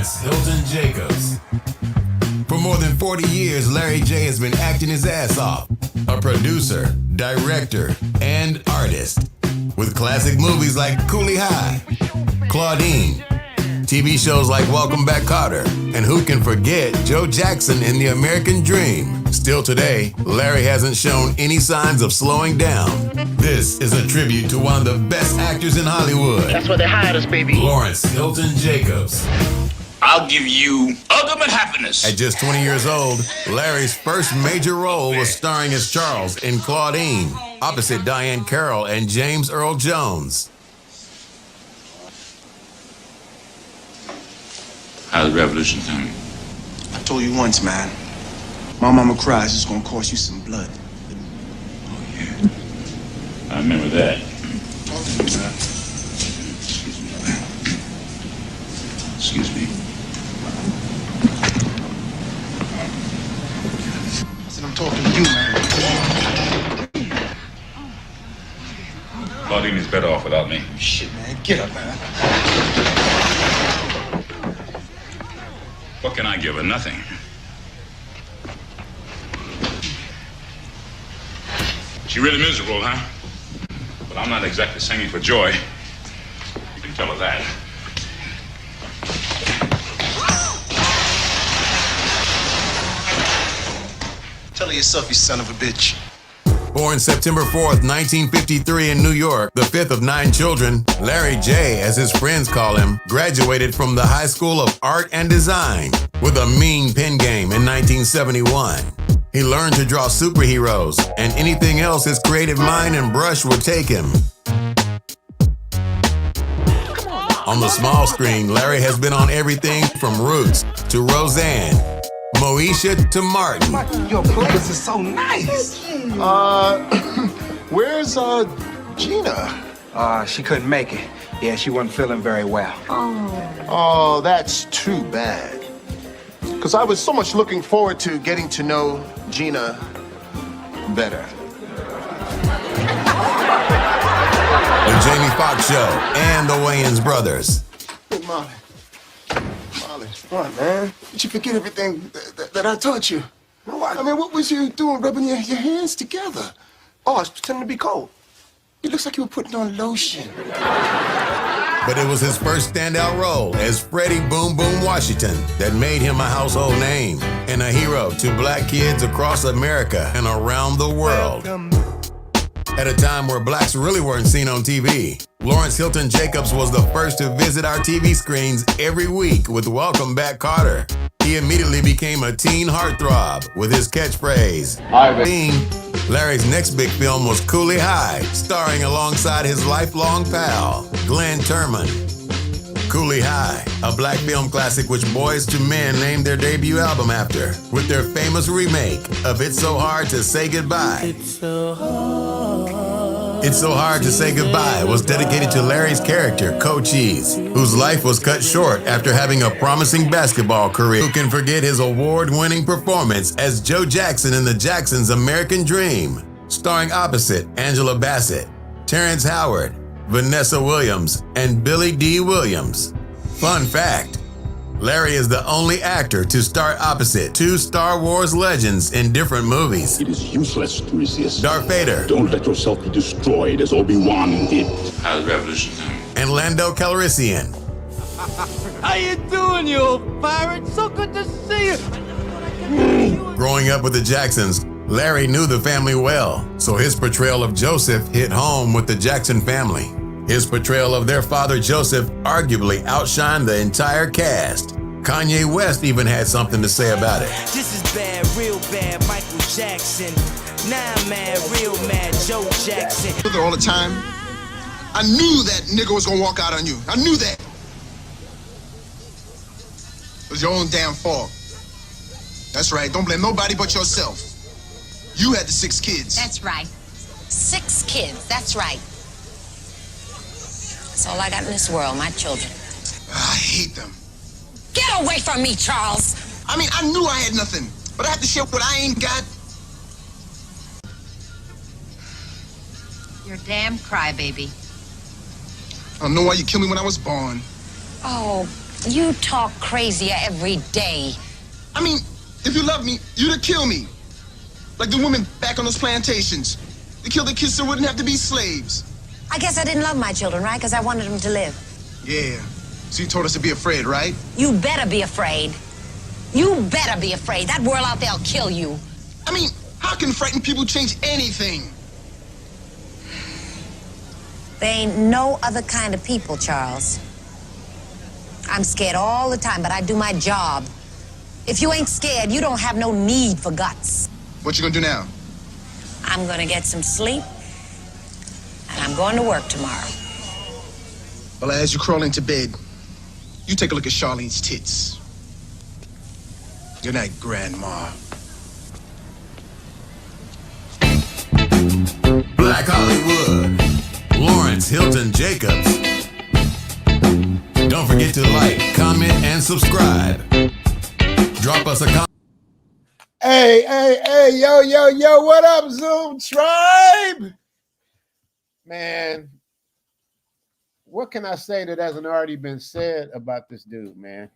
Lawrence Hilton Jacobs. For more than 40 years, Larry J has been acting his ass off. A producer, director, and artist. With classic movies like Cooley High, Claudine, TV shows like Welcome Back Kotter, and who can forget Joe Jackson in The American Dream. Still today, Larry hasn't shown any signs of slowing down. This is a tribute to one of the best actors in Hollywood. That's why they hired us, baby. Lawrence Hilton Jacobs. I'll give you ultimate happiness. At just 20 years old, Larry's first major role was starring as Charles in Claudine, opposite Diane Carroll and James Earl Jones. How's the revolution coming? I told you once, man. My mama cries, it's gonna cost you some blood. Oh, yeah. I remember that. Excuse me. I said I'm talking to you, man. Claudine is better off without me. Shit, man. Get up, man. What can I give her? Nothing. She's really miserable, huh? But I'm not exactly singing for joy. You can tell her that. Tell her yourself, you son of a bitch. Born September 4th, 1953 in New York, the fifth of 9 children, Larry J, as his friends call him, graduated from the High School of Art and Design with a mean pen game in 1971. He learned to draw superheroes and anything else his creative mind and brush would take him. On the small screen, Larry has been on everything from Roots to Roseanne, Moesha to Martin. Your place is so nice. Where's, Gina? She couldn't make it. Yeah, she wasn't feeling very well. Oh, that's too bad. Because I was so much looking forward to getting to know Gina better. The Jamie Foxx Show and the Wayans Brothers. Hey, Molly. Molly, come on, man. Did you forget everything that I taught you? No, I mean, what was you doing rubbing your hands together? Oh, I was pretending to be cold. It looks like you were putting on lotion. But it was his first standout role as Freddy Boom Boom Washington that made him a household name and a hero to black kids across America and around the world. At a time where blacks really weren't seen on TV, Lawrence Hilton Jacobs was the first to visit our TV screens every week with Welcome Back Kotter. He immediately became a teen heartthrob with his catchphrase. Larry's next big film was Cooley High, starring alongside his lifelong pal, Glenn Turman. Cooley High, a black film classic which Boyz II Men named their debut album after, with their famous remake of It's So Hard to Say Goodbye. It's So Hard to Say Goodbye was dedicated to Larry's character, Cochise, whose life was cut short after having a promising basketball career. Who can forget his award-winning performance as Joe Jackson in The Jacksons' American Dream, starring opposite Angela Bassett, Terrence Howard, Vanessa Williams, and Billy D. Williams. Fun fact, Larry is the only actor to star opposite 2 Star Wars legends in different movies. It is useless to resist. Darth Vader. Don't let yourself be destroyed as Obi-Wan did. How's the revolution coming? And Lando Calrissian. How you doing, you old pirate? So good to see you. Growing up with the Jacksons, Larry knew the family well, so his portrayal of Joseph hit home with the Jackson family. His portrayal of their father Joseph arguably outshined the entire cast. Kanye West even had something to say about it. This is bad, real bad, Michael Jackson. Now I'm mad, real mad, Joe Jackson. All the time. I knew that nigga was gonna walk out on you. I knew that. It was your own damn fault. That's right. Don't blame nobody but yourself. You had the 6 kids. That's right. 6 kids, that's right. That's all I got in this world, my children. I hate them. Get away from me, Charles! I mean, I knew I had nothing, but I have to share what I ain't got. You're a damn crybaby. I don't know why you killed me when I was born. Oh, You talk crazier every day. I mean, if you love me, you'd have killed me. Like the women back on those plantations. They killed the kids so wouldn't have to be slaves. I guess I didn't love my children, right? Because I wanted them to live. Yeah. So you told us to be afraid, right? You better be afraid. You better be afraid. That world out there'll kill you. I mean, how can frightened people change anything? They ain't no other kind of people, Charles. I'm scared all the time, but I do my job. If you ain't scared, you don't have no need for guts. What you gonna do now? I'm gonna get some sleep, and I'm going to work tomorrow. Well, as you crawl into bed, you take a look at Charlene's tits. Good night, Grandma. Black Hollywood, Lawrence Hilton Jacobs. Don't forget to like, comment, and subscribe. Drop us a comment. Hey, yo, what up, Zoom Tribe? Man, what can I say that hasn't already been said about this dude, man?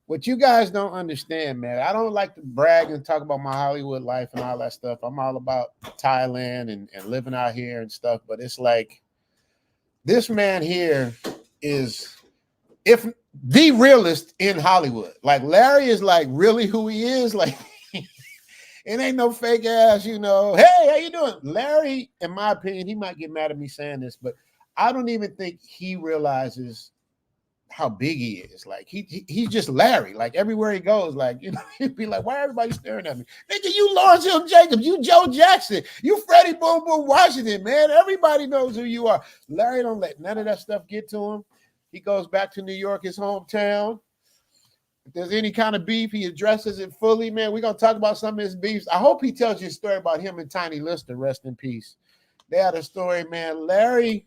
What you guys don't understand, man, I don't like to brag and talk about my Hollywood life and all that stuff. I'm all about Thailand and living out here and stuff, but it's like this man here is, if the realist in Hollywood. Like Larry is like really who he is. Like it ain't no fake ass, you know. Hey, how you doing? Larry, in my opinion, he might get mad at me saying this, but I don't even think he realizes how big he is. Like he's just Larry. Like everywhere he goes, like, you know, he'd be like, why everybody staring at me? Nigga, you Lawrence Hill Jacobs, you Joe Jackson, you Freddy Boom Boom Washington, man. Everybody knows who you are. Larry don't let none of that stuff get to him. He goes back to New York, his hometown. If there's any kind of beef, he addresses it fully, man. We're going to talk about some of his beefs. I hope he tells you a story about him and Tiny Lister, rest in peace. They had a story, man. Larry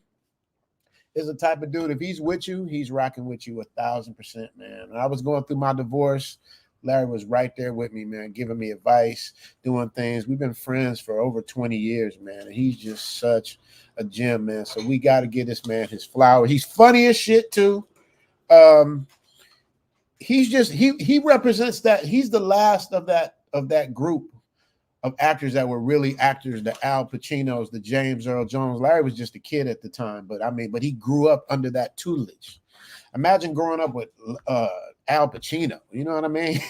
is the type of dude, if he's with you, he's rocking with you 1,000%, man. When I was going through my divorce, Larry was right there with me, man, giving me advice, doing things. We've been friends for over 20 years, man, and he's just such a gem, man. So we got to give this man his flower. He's funny as shit, too. He's just he represents that. He's the last of that group of actors that were really actors, the Al Pacinos, the James Earl Jones. Larry was just a kid at the time, but he grew up under that tutelage. Imagine growing up with Al Pacino, you know what I mean?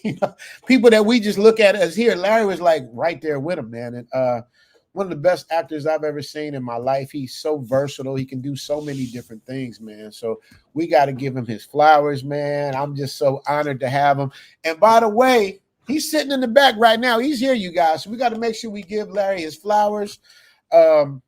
You know, people that we just look at as here. Larry was like right there with him, man. And one of the best actors I've ever seen in my life. He's so versatile. He can do so many different things, man. So we got to give him his flowers, man. I'm just so honored to have him. And by the way, he's sitting in the back right now. He's here, you guys. So we got to make sure we give Larry his flowers and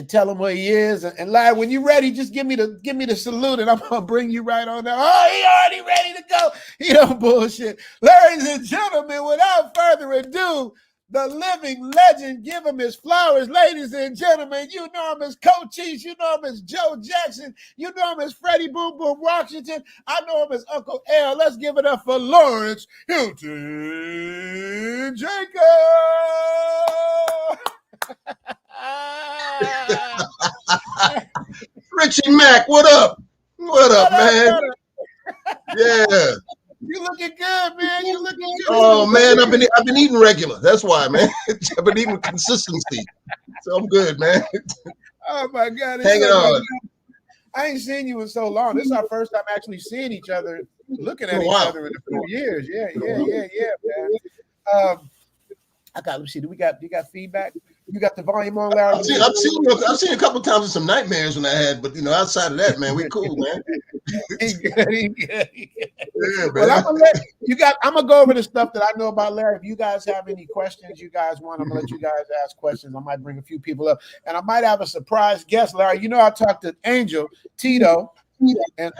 tell him where he is. And Larry, when you're ready, just give me the salute, and I'm gonna bring you right on there. Oh, he already ready to go. He don't bullshit. Ladies and gentlemen, without further ado, the living legend, give him his flowers. Ladies and gentlemen, you know him as Cochise, you know him as Joe Jackson, you know him as Freddy Boom Boom Washington, I know him as Uncle L. Let's give it up for Lawrence Hilton Jacob. Richie Mack, what up? What up, man? Yeah. You looking good, man. You looking good. Oh man, I've been eating regular. That's why, man. I've been eating with consistency. So I'm good, man. Oh my God. Hang it on. I ain't seen you in so long. This is our first time actually seeing each other, looking at each other in a few years. Yeah, man. Let me see. Do you got feedback? You got the volume on, Larry? I've seen a couple times in some nightmares when I had, but outside of that, man, we cool, man. He good. Yeah, man. Well, I'm gonna go over the stuff that I know about Larry. If you guys have any questions you guys want, I'm gonna let you guys ask questions. I might bring a few people up, and I might have a surprise guest, Larry. You know, I talked to Angel Tito, and he might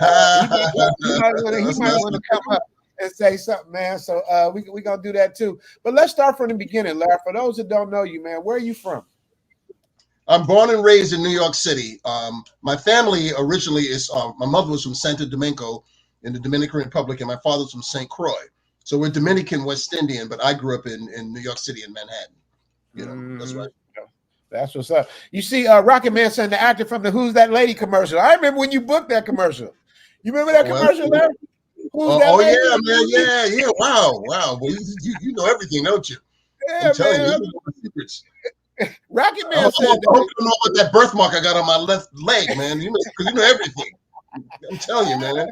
want to come up and say something, man. So we gonna do that too. But let's start from the beginning, Larry. For those that don't know you, man, where are you from? I'm born and raised in New York City. My family originally is my mother was from Santo Domingo in the Dominican Republic, and my father's from St. Croix. So we're Dominican West Indian, but I grew up in New York City in Manhattan. You know, that's right. That's what's up. You see, Rocket Man saying the actor from the Who's That Lady commercial. I remember when you booked that commercial. You remember that commercial, Larry? Who's that lady? Yeah, man, yeah. Wow. Well, you know everything, don't you? Yeah, I'm telling man. you know the secrets. Rocket I Man hope said you that. know about that birthmark I got on my left leg, man. You know, because you know everything. I'm telling you, man.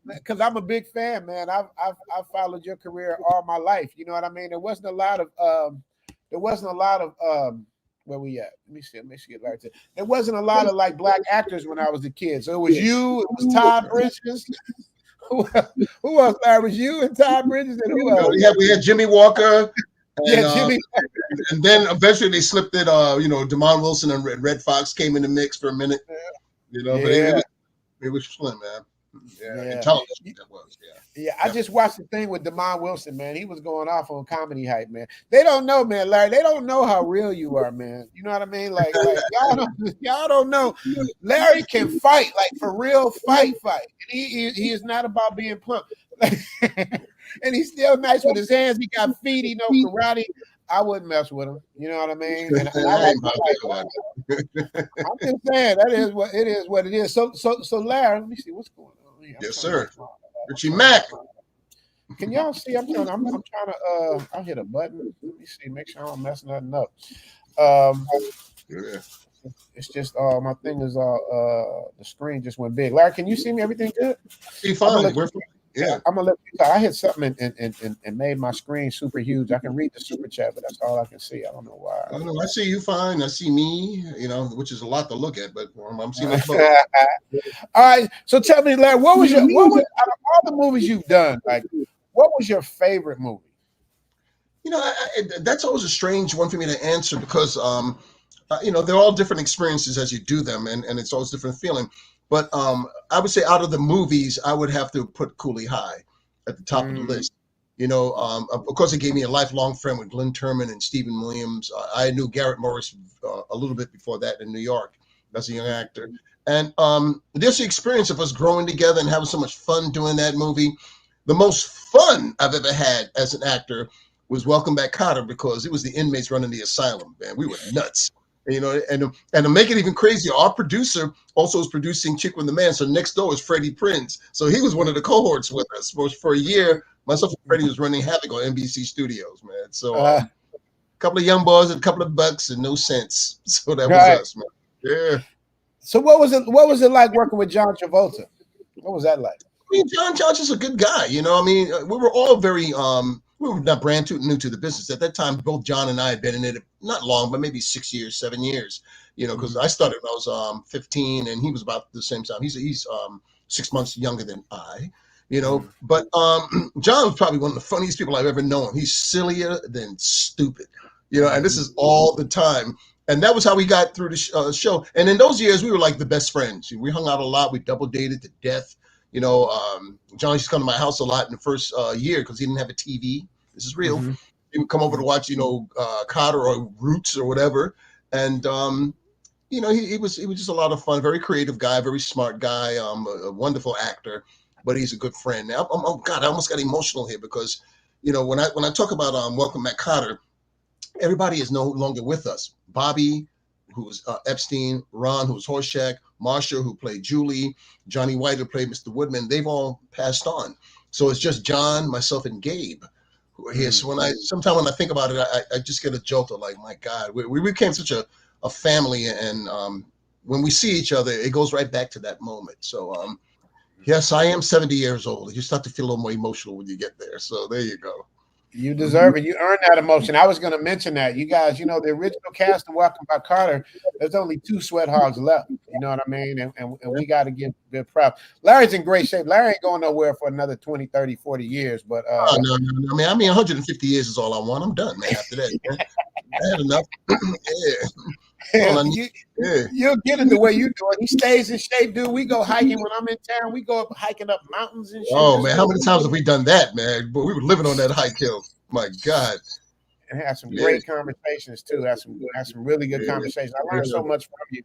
Because I'm a big fan, man. I've followed your career all my life. You know what I mean? There wasn't a lot of where we at? Let me see. There wasn't a lot of like black actors when I was a kid. So it was you, it was Todd Bridges. Who else? Larry? It was you and Todd Bridges, and who else? We had Jimmy Walker. And, Jimmy. And then eventually they slipped it. Demond Wilson and Red Fox came in the mix for a minute. You know, but it was slim, man. Yeah. Television, that was, Yeah, I just watched the thing with Demond Wilson, man. He was going off on comedy hype, man. They don't know, man, Larry. They don't know how real you are, man. You know what I mean? Like y'all don't know. Larry can fight, like for real, fight. And he is not about being plump. And he's still nice with his hands. He got feet. He know karate. I wouldn't mess with him. You know what I mean? And I'm just saying that is what it is. What it is. So Larry, let me see what's going on here. Yes, sir. Richie Mack. Can y'all see? I'm trying to. I'll hit a button. Let me see. Make sure I don't mess nothing up. It's just my thing is the screen just went big. Larry, can you see me? Everything good? See fine. Yeah, I'm gonna let you talk. I hit something and made my screen super huge. I can read the super chat, but that's all I can see. I don't know why. I don't know. I see you fine. I see me, which is a lot to look at, but I'm seeing it. All right. So tell me, Larry, what was out of all the movies you've done, like what was your favorite movie? That's always a strange one for me to answer because they're all different experiences as you do them, and it's always different feeling. But I would say out of the movies, I would have to put Cooley High at the top of the list. Of course, it gave me a lifelong friend with Glenn Turman and Stephen Williams. I knew Garrett Morris a little bit before that in New York as a young actor. And there's the experience of us growing together and having so much fun doing that movie. The most fun I've ever had as an actor was Welcome Back, Kotter, because it was the inmates running the asylum, man. We were nuts. And to make it even crazier, our producer also was producing Chick with the Man. So next door was Freddie Prinze. So he was one of the cohorts with us for a year. Myself and Freddie was running havoc on NBC Studios, man. So a couple of young boys and a couple of bucks and no sense. So that was us, man. Yeah. So what was it like working with John Travolta? What was that like? I mean, John's just a good guy. We were all very we were not brand new to the business at that time. Both John and I had been in it not long, but maybe 6 years, 7 years. Because I started when I was 15, and he was about the same time. He's 6 months younger than I. But John was probably one of the funniest people I've ever known. He's sillier than stupid. And this is all the time. And that was how we got through the show. And in those years, we were like the best friends. We hung out a lot. We double dated to death. John used to come to my house a lot in the first year because he didn't have a TV. This is real. Mm-hmm. He would come over to watch, Kotter or Roots or whatever. And, he was just a lot of fun. Very creative guy, very smart guy, a wonderful actor, but he's a good friend. Now, God, I almost got emotional here because, when I talk about Welcome Back, Kotter, everybody is no longer with us. Bobby, who was Epstein, Ron, who was Horseshack, Marsha, who played Julie, Johnny White, who played Mr. Woodman, they've all passed on. So it's just John, myself, and Gabe who are here. So when I think about it, I just get a jolt of like, my God, we became such a family. And when we see each other, it goes right back to that moment. So yes, I am 70 years old. You start to feel a little more emotional when you get there. So there you go. You deserve it. You earned that emotion. I was going to mention that. You guys, the original cast of Welcome Back, Kotter, there's only 2 sweat hogs left. You know what I mean? And we got to give good props. Larry's in great shape. Larry ain't going nowhere for another 20, 30, 40 years. But no. I mean, 150 years is all I want. I'm done, man, after that. Man. I had enough. You'll get it the way you do it. He stays in shape, dude. We go hiking when I'm in town. We go up hiking up mountains and shit. Oh, man, how many times have we done that, man? But we were living on that hike hill. My God. And had some great conversations too. Had some really good conversations. I learned so much from you.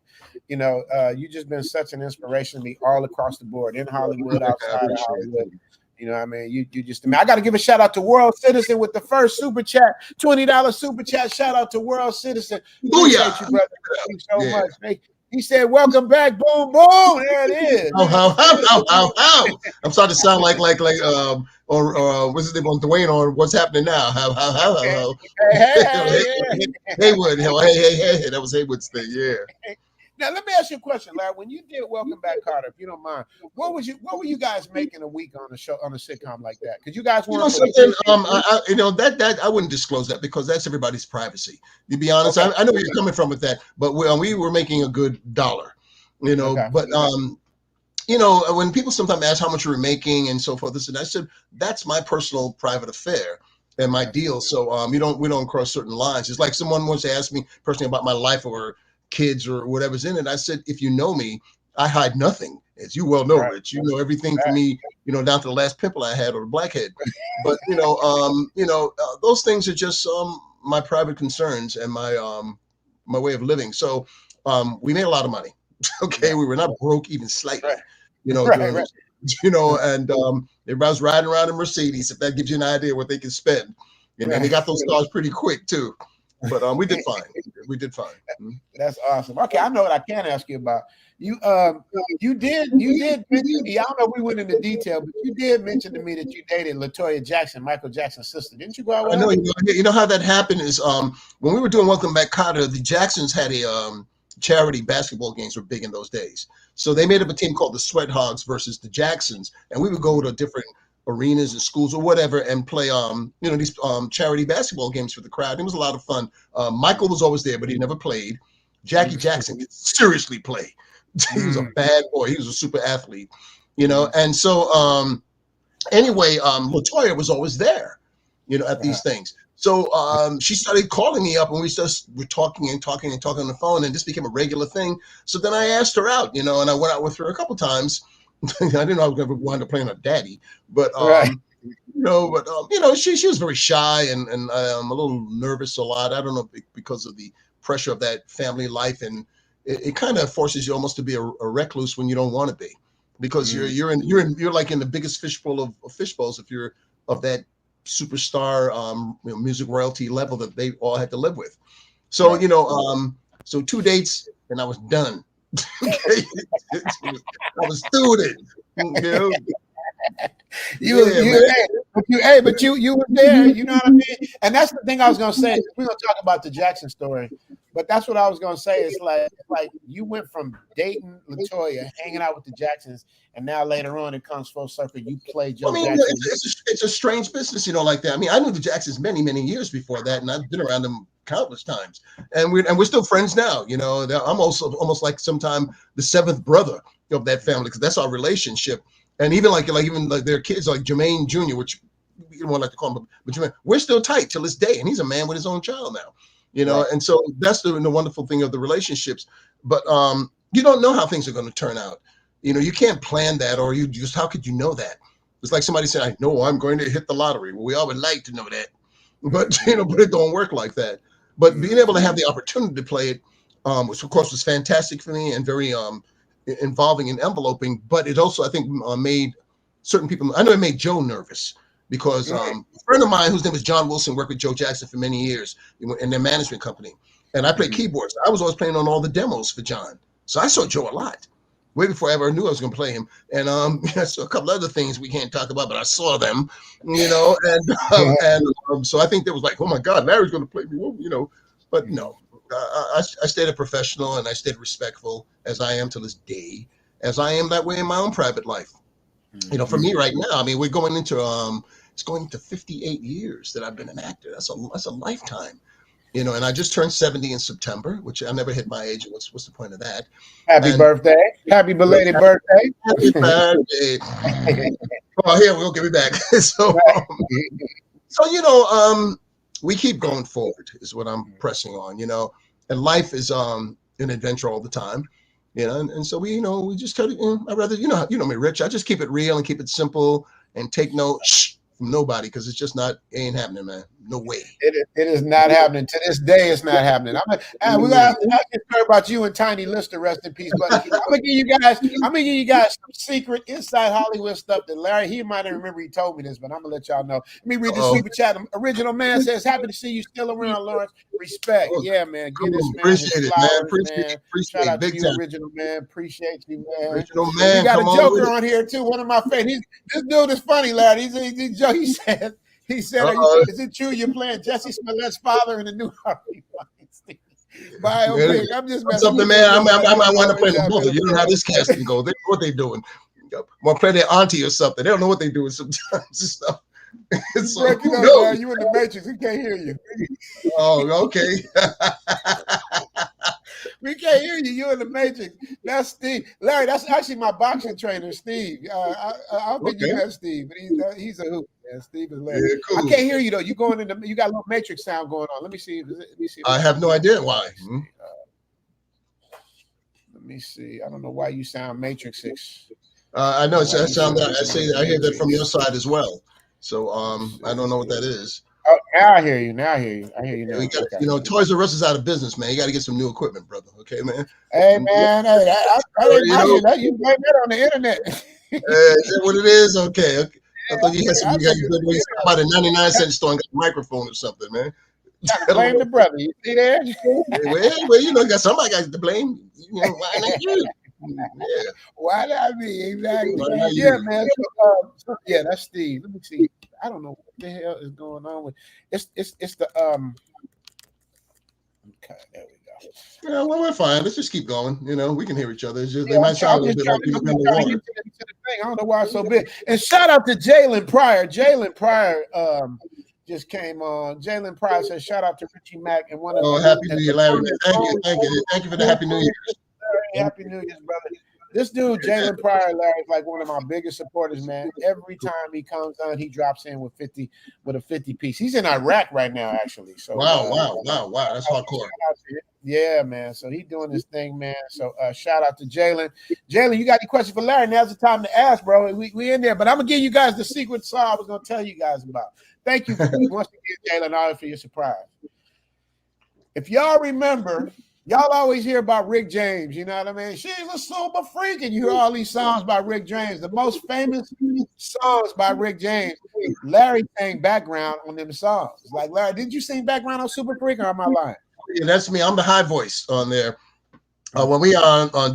You just been such an inspiration to me all across the board, in Hollywood, outside of Hollywood. I mean, you just. I got to give a shout out to World Citizen with the first super chat, $20 super chat. Shout out to World Citizen. Appreciate you, brother. Thank you so much. He said, "Welcome back, boom, boom." There it is. How? I'm starting to sound like or what's his name on Dwayne on What's Happening Now? How. Hey. Haywood, hey, that was Haywood's thing, yeah. Now let me ask you a question, Larry. When you did Welcome Back, Carter, if you don't mind, what were you guys making a week on a show on a sitcom like that? Because you guys weren't. Something. That I wouldn't disclose that because that's everybody's privacy. To be honest, Okay. I know where you're coming from with that, but we were making a good dollar, Okay. But when people sometimes ask how much we were making and so forth, I said that's my personal private affair and my deal. So we don't cross certain lines. It's like someone wants to ask me personally about my life or kids or whatever's in it. I said, if you know me, I hide nothing, as you well know, right. Rich. You know everything from me, down to the last pimple I had or blackhead. But those things are just my private concerns and my way of living. So we made a lot of money. Okay, we were not broke even slightly. Right. Right. And everybody was riding around in Mercedes. If that gives you an idea what they can spend, and they got those cars pretty quick too. But we did fine. We did fine. That's awesome. Okay, I know what I can ask you about. You did mention, I don't know if we went into detail, but you did mention to me that you dated LaToya Jackson, Michael Jackson's sister. Didn't you go out with her? You know how that happened is when we were doing Welcome Back, Kotter, the Jacksons had a charity basketball games were big in those days. So they made up a team called the Sweat Hogs versus the Jacksons, and we would go to different arenas and schools or whatever and play these charity basketball games for the crowd. It was a lot of fun. Michael was always there, but he never played. Jackie Jackson could seriously play. He was a bad boy. He was a super athlete, and so anyway, LaToya was always there, at these things. So she started calling me up, and we were talking on the phone, and this became a regular thing. So then I asked her out, and I went out with her a couple times. I didn't know I was going to wind up playing her daddy, but she was very shy and I'm a little nervous a lot. I don't know, because of the pressure of that family life, and it kind of forces you almost to be a recluse when you don't want to be, because you're like in the biggest fishbowl of fishbowls if you're of that superstar music royalty level that they all had to live with. So so 2 dates and I was done. Okay, I was through it. You were there. You know what I mean? And that's the thing I was gonna say. We're gonna talk about the Jackson story, but that's what I was gonna say. It's like you went from dating LaToya, hanging out with the Jacksons, and now later on it comes full circle. You play Joe Jackson. It's a strange business, like that. I mean, I knew the Jacksons many years before that, and I've been around them countless times, and we're still friends now. I'm also almost like sometime the seventh brother of that family, because that's our relationship. And even like their kids, like Jermaine Jr., which you don't like to call him, but Jermaine, we're still tight till this day, and he's a man with his own child now. Right. And so that's the wonderful thing of the relationships. But you don't know how things are going to turn out. You can't plan that, or how could you know that? It's like somebody said, I know I'm going to hit the lottery. Well, we all would like to know that, but but it don't work like that. But being able to have the opportunity to play it, which of course was fantastic for me and very involving and enveloping, but it also, I think, made certain people, I know it made Joe nervous, because a friend of mine whose name is John Wilson worked with Joe Jackson for many years in their management company, and I played keyboards. I was always playing on all the demos for John, so I saw Joe a lot, way before I ever knew I was going to play him. And so a couple other things we can't talk about, but I saw them, and so I think there was like, oh my God, Larry's going to play me, but no. I stayed a professional, and I stayed respectful, as I am to this day, as I am that way in my own private life. For me right now, I mean, we're going into it's going into 58 years that I've been an actor. That's a lifetime, and I just turned 70 in September, which I never hit my age. What's the point of that? Happy birthday! Happy belated birthday! Happy birthday! Oh, here we'll give it back. So we keep going forward is what I'm pressing on, and life is an adventure all the time, and so we just try to, I rather, me, Rich, I just keep it real and keep it simple and take no from nobody because it's just not ain't happening, man. No way. It is not happening. To this day, it's not happening. We got to ask you about you and Tiny Lister, rest in peace. But I'm gonna give you guys some secret inside Hollywood stuff that Larry, he might not remember he told me this, but I'm gonna let y'all know. Let me read the super chat. Original Man says, happy to see you still around, Lawrence. Respect. Yeah, man. Give this man appreciate it, flowers, man. Appreciate Shout out big to you, time. Original Man. Appreciate you, man. Original Man. We got a Joker on here too. One of my favorites. This dude is funny, Larry. He said, is it true you're playing Jesse Smollett's father in the new Harvey Weinstein biopic? I'm just messing something, man. I might want to play them both. You know how this casting goes. They know what they doing. Want to play their auntie or something. They don't know what they're doing sometimes and stuff. So, you in the Matrix. We can't hear you. Oh, okay. We can't hear you. You're in the Matrix. That's Steve. Larry, that's actually my boxing trainer, Steve. I don't think you met Steve, but he's a hoop. Man. Steve is Larry. Yeah, cool. I can't hear you though. You going in you got a little Matrix sound going on. Let me see. I have no idea why. Let me see. I don't know why you sound Matrix-ish. I know. I hear that from your side as well. So I don't know what that is. Oh, now I hear you. I hear you now. We got, Toys R Us is out of business, man. You got to get some new equipment, brother. Okay, man. Hey, man. Hey, you blame that on the internet. Is that what it is? Okay. I thought you had some. You got about a 99-cent store and got a microphone or something, man. Blame the brother. You see there? Well, you got somebody got to blame. Why not you? Yeah. Why not me? Exactly. Man. So, that's Steve. Let me see. I don't know what the hell is going on with it's the Okay, there we go. Yeah, well, we're fine. Let's just keep going. We can hear each other. It's just they might sound a little bit like people in the water. I don't know why it's so big. And shout out to Jalen Pryor. Jalen Pryor just came on. Jalen Pryor says, shout out to Richie Mack and one of Happy New Year, Larry. Thank you for the Happy New Year. Happy New Year, brother. This dude, Jalen Pryor, Larry, is like one of my biggest supporters, man. Every time he comes on, he drops in with a 50 piece. He's in Iraq right now, actually. So wow. That's hardcore. Yeah, man. So he's doing this thing, man. So shout out to Jalen. Jalen, you got any questions for Larry? Now's the time to ask, bro. We in there, but I'm gonna give you guys the secret song I was gonna tell you guys about. Thank you once again, Jalen, all for your surprise. If y'all remember. Y'all always hear about Rick James, you know what I mean? She's a super freak, and you hear all these songs by Rick James. The most famous songs by Rick James, Larry sang background on them songs. Like, Larry, did you sing background on Super Freak, or am I lying? Yeah, that's me. I'm the high voice on there. When we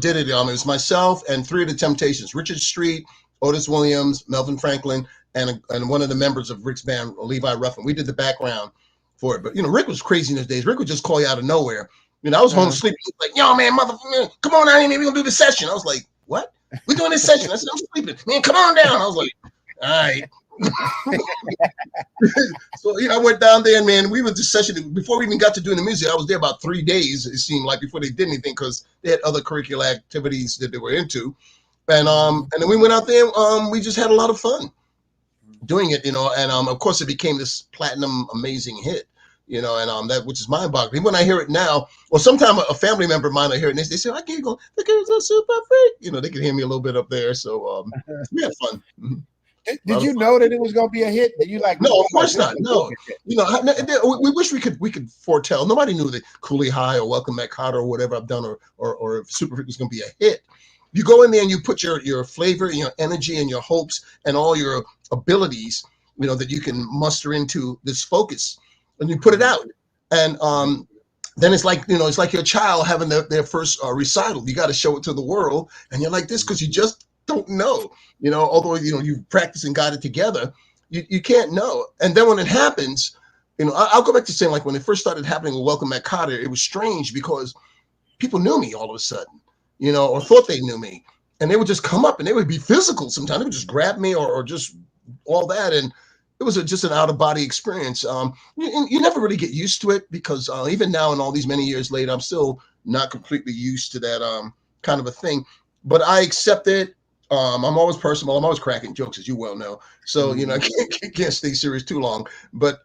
did it, it was myself and 3 of the Temptations, Richard Street, Otis Williams, Melvin Franklin, and one of the members of Rick's band, Levi Ruffin. We did the background for it. But, Rick was crazy in those days. Rick would just call you out of nowhere. I was home sleeping. He was like, yo, man, motherfucker, come on down here. We're going to do the session. I was like, what? We're doing this session. I said, I'm sleeping. Man, come on down. I was like, all right. So, I went down there, and, man, we were this session. Before we even got to doing the music, I was there about 3 days, it seemed like, before they did anything, because they had other curricular activities that they were into. And then we went out there. We just had a lot of fun doing it, and, of course, it became this platinum amazing hit. And that, which is mind-boggling. When I hear it now, or sometime a family member of mine will hear it, and they say, I can't go, the girl's a super freak. They can hear me a little bit up there. So we had fun. Did you know that it was going to be a hit? Did you like? No, of course not. No, we wish we could foretell. Nobody knew that Cooley High or Welcome Back Kotter or whatever I've done or Super Freak was going to be a hit. You go in there and you put your flavor, your energy, and your hopes and all your abilities, that you can muster into this focus. And you put it out, and then it's like it's like your child having their first recital. You got to show it to the world, and you're like this because you just don't know. Although you've practiced and got it together, you can't know. And then when it happens, I'll go back to saying, like, when it first started happening with Welcome Back Kotter, it was strange because people knew me all of a sudden, or thought they knew me, and they would just come up and they would be physical. Sometimes they would just grab me or just all that, and it was just an out-of-body experience. You never really get used to it because even now, and all these many years later, I'm still not completely used to that kind of a thing. But I accept it. I'm always personal. I'm always cracking jokes, as you well know. So I can't stay serious too long. But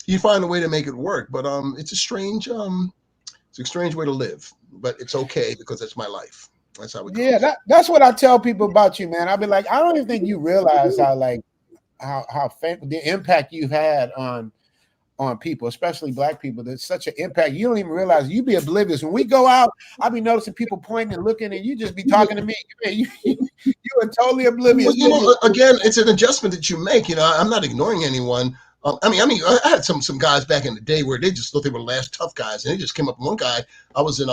you find a way to make it work. But it's a strange way to live. But it's okay because that's my life. That's how it goes. Yeah, that's what I tell people about you, man. I'll be like, I don't even think you realize how the impact you've had on people, especially Black people. There's such an impact. You don't even realize. You be oblivious. When we go out, I be noticing people pointing and looking, and you just be talking to me. You are totally oblivious. Well, again, it's an adjustment that you make. I'm not ignoring anyone. I mean, I had some guys back in the day where they just thought they were the last tough guys, and they just came up. One guy, I was in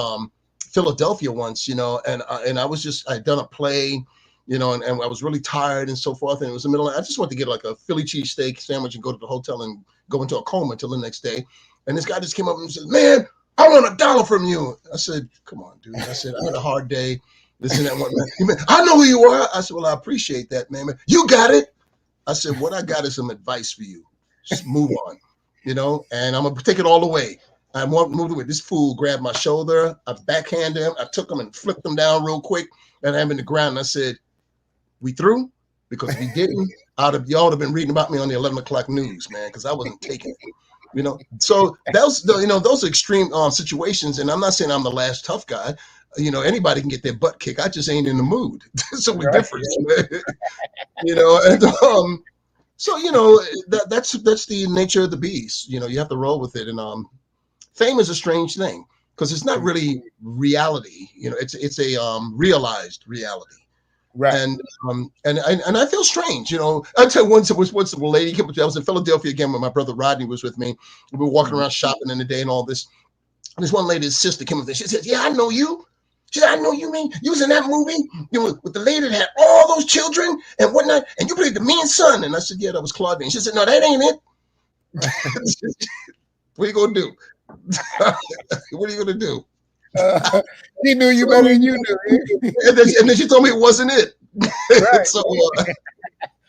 Philadelphia once, and I'd done a play, and I was really tired and so forth. And it was the middle. I just wanted to get like a Philly cheesesteak sandwich and go to the hotel and go into a coma until the next day. And this guy just came up and said, "Man, I want $1 from you." I said, "Come on, dude." I said, "I had a hard day. This and that one." He went, "I know who you are." I said, "Well, I appreciate that, man. You got it." I said, "What I got is some advice for you. Just move on, and I'm going to take it all the way." I moved away. This fool grabbed my shoulder. I backhanded him. I took him and flipped him down real quick. And I'm in the ground. And I said, "We through?" Because if we didn't, y'all would have been reading about me on the 11 o'clock news, man, because I wasn't taking it. So those extreme situations. And I'm not saying I'm the last tough guy. Anybody can get their butt kicked. I just ain't in the mood. So we're different. So that's the nature of the beast. You have to roll with it. And fame is a strange thing because it's not really reality. It's a realized reality. Right. And I feel strange. I tell you once a lady came up. I was in Philadelphia again when my brother Rodney was with me. We were walking around shopping in the day and all this. And this one lady's sister came up there. She said, "Yeah, I know you." She said, "I know you, man. You was in that movie, with the lady that had all those children and whatnot, and you played the mean son." And I said, "Yeah, that was Claudine." She said, "No, that ain't it." What are you gonna do? What are you gonna do? He knew you better than you knew. And then she told me it wasn't it. Right. So,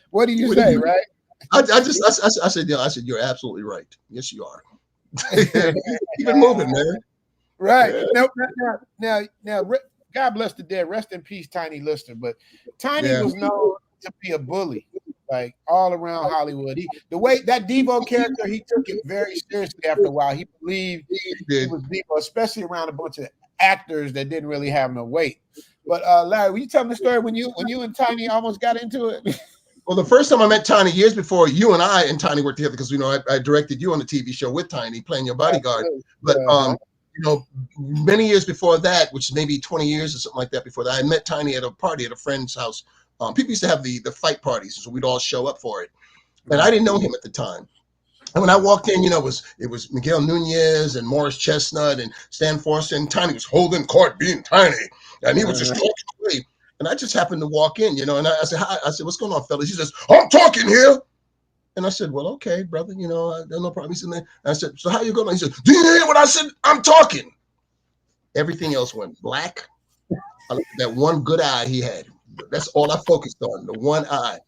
what do you say, right? I said, "You're absolutely right. Yes, you are." Keep it moving, man. Right. Yeah. Now, God bless the dead. Rest in peace, Tiny Lister. But Tiny was known to be a bully, like all around Hollywood. The way that Devo character, he took it very seriously after a while. He believed he was Devo, especially around a bunch of actors that didn't really have no weight. But Larry, will you tell me the story when you and Tiny almost got into it? Well, the first time I met Tiny years before, you and I and Tiny worked together because I directed you on the TV show with Tiny, playing your bodyguard. But many years before that, which is maybe 20 years or something like that before that, I met Tiny at a party at a friend's house. People used to have the fight parties, so we'd all show up for it. And I didn't know him at the time. And when I walked in, it was Miguel Nunez and Morris Chestnut and Stan Forster, and Tiny was holding court, being Tiny, and he was just talking away. And I just happened to walk in, and I said, "Hi." I said, "What's going on, fellas?" He says, "I'm talking here." And I said, "Well, okay, brother, no problem." He said, and I said, "So how you going?" He said, "Do you hear what I said? I'm talking." Everything else went black. I looked at that one good eye he had. That's all I focused on, the one eye.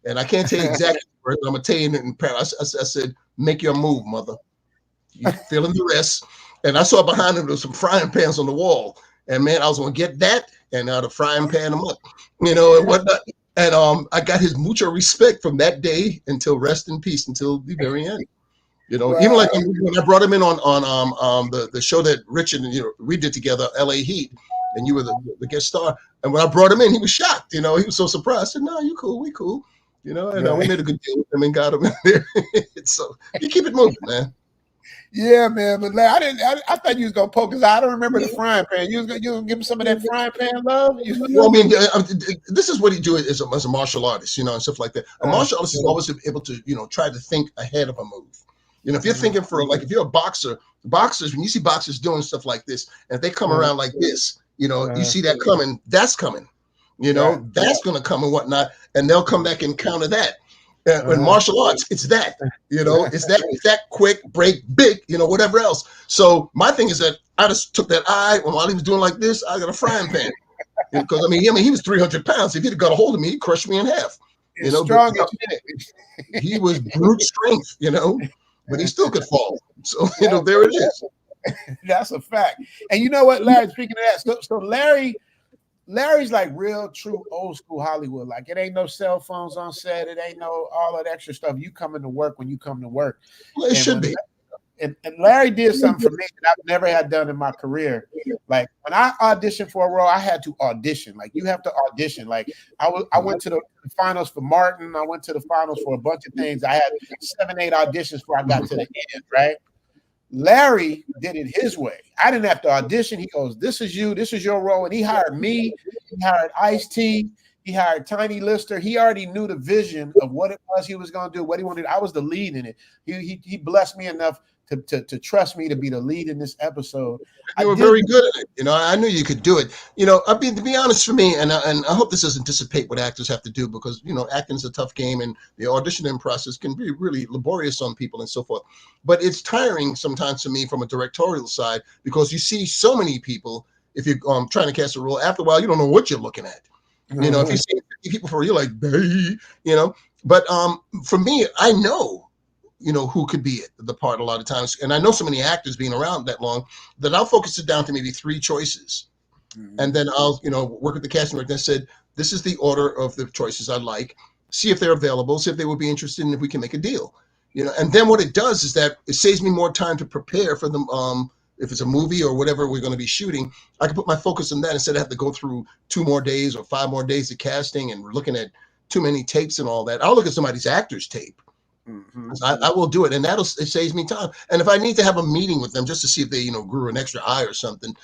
And I can't tell you exactly, but I'm going to tell you in Paris. I said, "Make your move, mother." You feeling the rest. And I saw behind him, there was some frying pans on the wall. And man, I was going to get that and the frying pan him up, and whatnot. And I got his mucho respect from that day until rest in peace, until the very end. Wow. Even like when I brought him in on the show that Richard and we did together, LA Heat, and you were the guest star. And when I brought him in, he was shocked. He was so surprised. I said, "No, you cool, we cool." And we made a good deal with him and got him in there. So you keep it moving, man. Yeah, man. But Larry, I thought you was gonna poke his eye. I don't remember the frying pan. You was gonna give him some of that frying pan love. Well, I mean, this is what he do as a martial artist, and stuff like that. A martial artist is always able to, try to think ahead of a move. If you're thinking if you're a boxer, boxers, when you see boxers doing stuff like this, and if they come around like this, you see that coming, that's coming, that's going to come and whatnot, and they'll come back and counter that. In martial arts, it's that, it's that quick break, big, whatever else. So my thing is that I just took that eye, and while he was doing like this, I got a frying pan. Because I mean, he was 300 pounds. If he'd have got a hold of me, he'd crush me in half. Strong as shit. He was brute strength, but he still could fall. So there it is. That's a fact. And you know what, Larry? Speaking of that, so Larry's like real, true, old school Hollywood. Like it ain't no cell phones on set. It ain't no all that extra stuff. You coming to work when you come to work. Well, it should be. and Larry did something for me that I've never had done in my career. Like when I auditioned for a role, I had to audition. Like you have to audition. Like I went to the finals for Martin. I went to the finals for a bunch of things. I had 7, 8 auditions before I got to the end, right? Larry did it his way. I didn't have to audition. He goes, "This is you. This is your role." And he hired me. He hired Ice-T. He hired Tiny Lister. He already knew the vision of what it was he was going to do, what he wanted. I was the lead in it. He blessed me enough to trust me to be the lead in this episode. You were very good at it. You know, I knew you could do it. You know, I mean, to be honest, for me, and I hope this doesn't dissipate what actors have to do, because, you know, acting is a tough game and the auditioning process can be really laborious on people and so forth. But it's tiring sometimes to me from a directorial side, because you see so many people. If you're trying to cast a role, after a while, you don't know what you're looking at. You know, if you see 50 people for, you're like, "Bae," you know. But for me, I know, you know, who could be the part a lot of times. And I know so many actors being around that long that I'll focus it down to maybe 3 choices. And then I'll, you know, work with the casting director and said, this is the order of the choices I like. See if they're available, see if they would be interested and if we can make a deal. You know, and then what it does is that it saves me more time to prepare for them. If it's a movie or whatever we're going to be shooting, I can put my focus on that instead of have to go through 2 more days or 5 more days of casting and looking at too many tapes and all that. I'll look at somebody's actor's tape. I will do it, and it saves me time. And if I need to have a meeting with them just to see if they, you know, grew an extra eye or something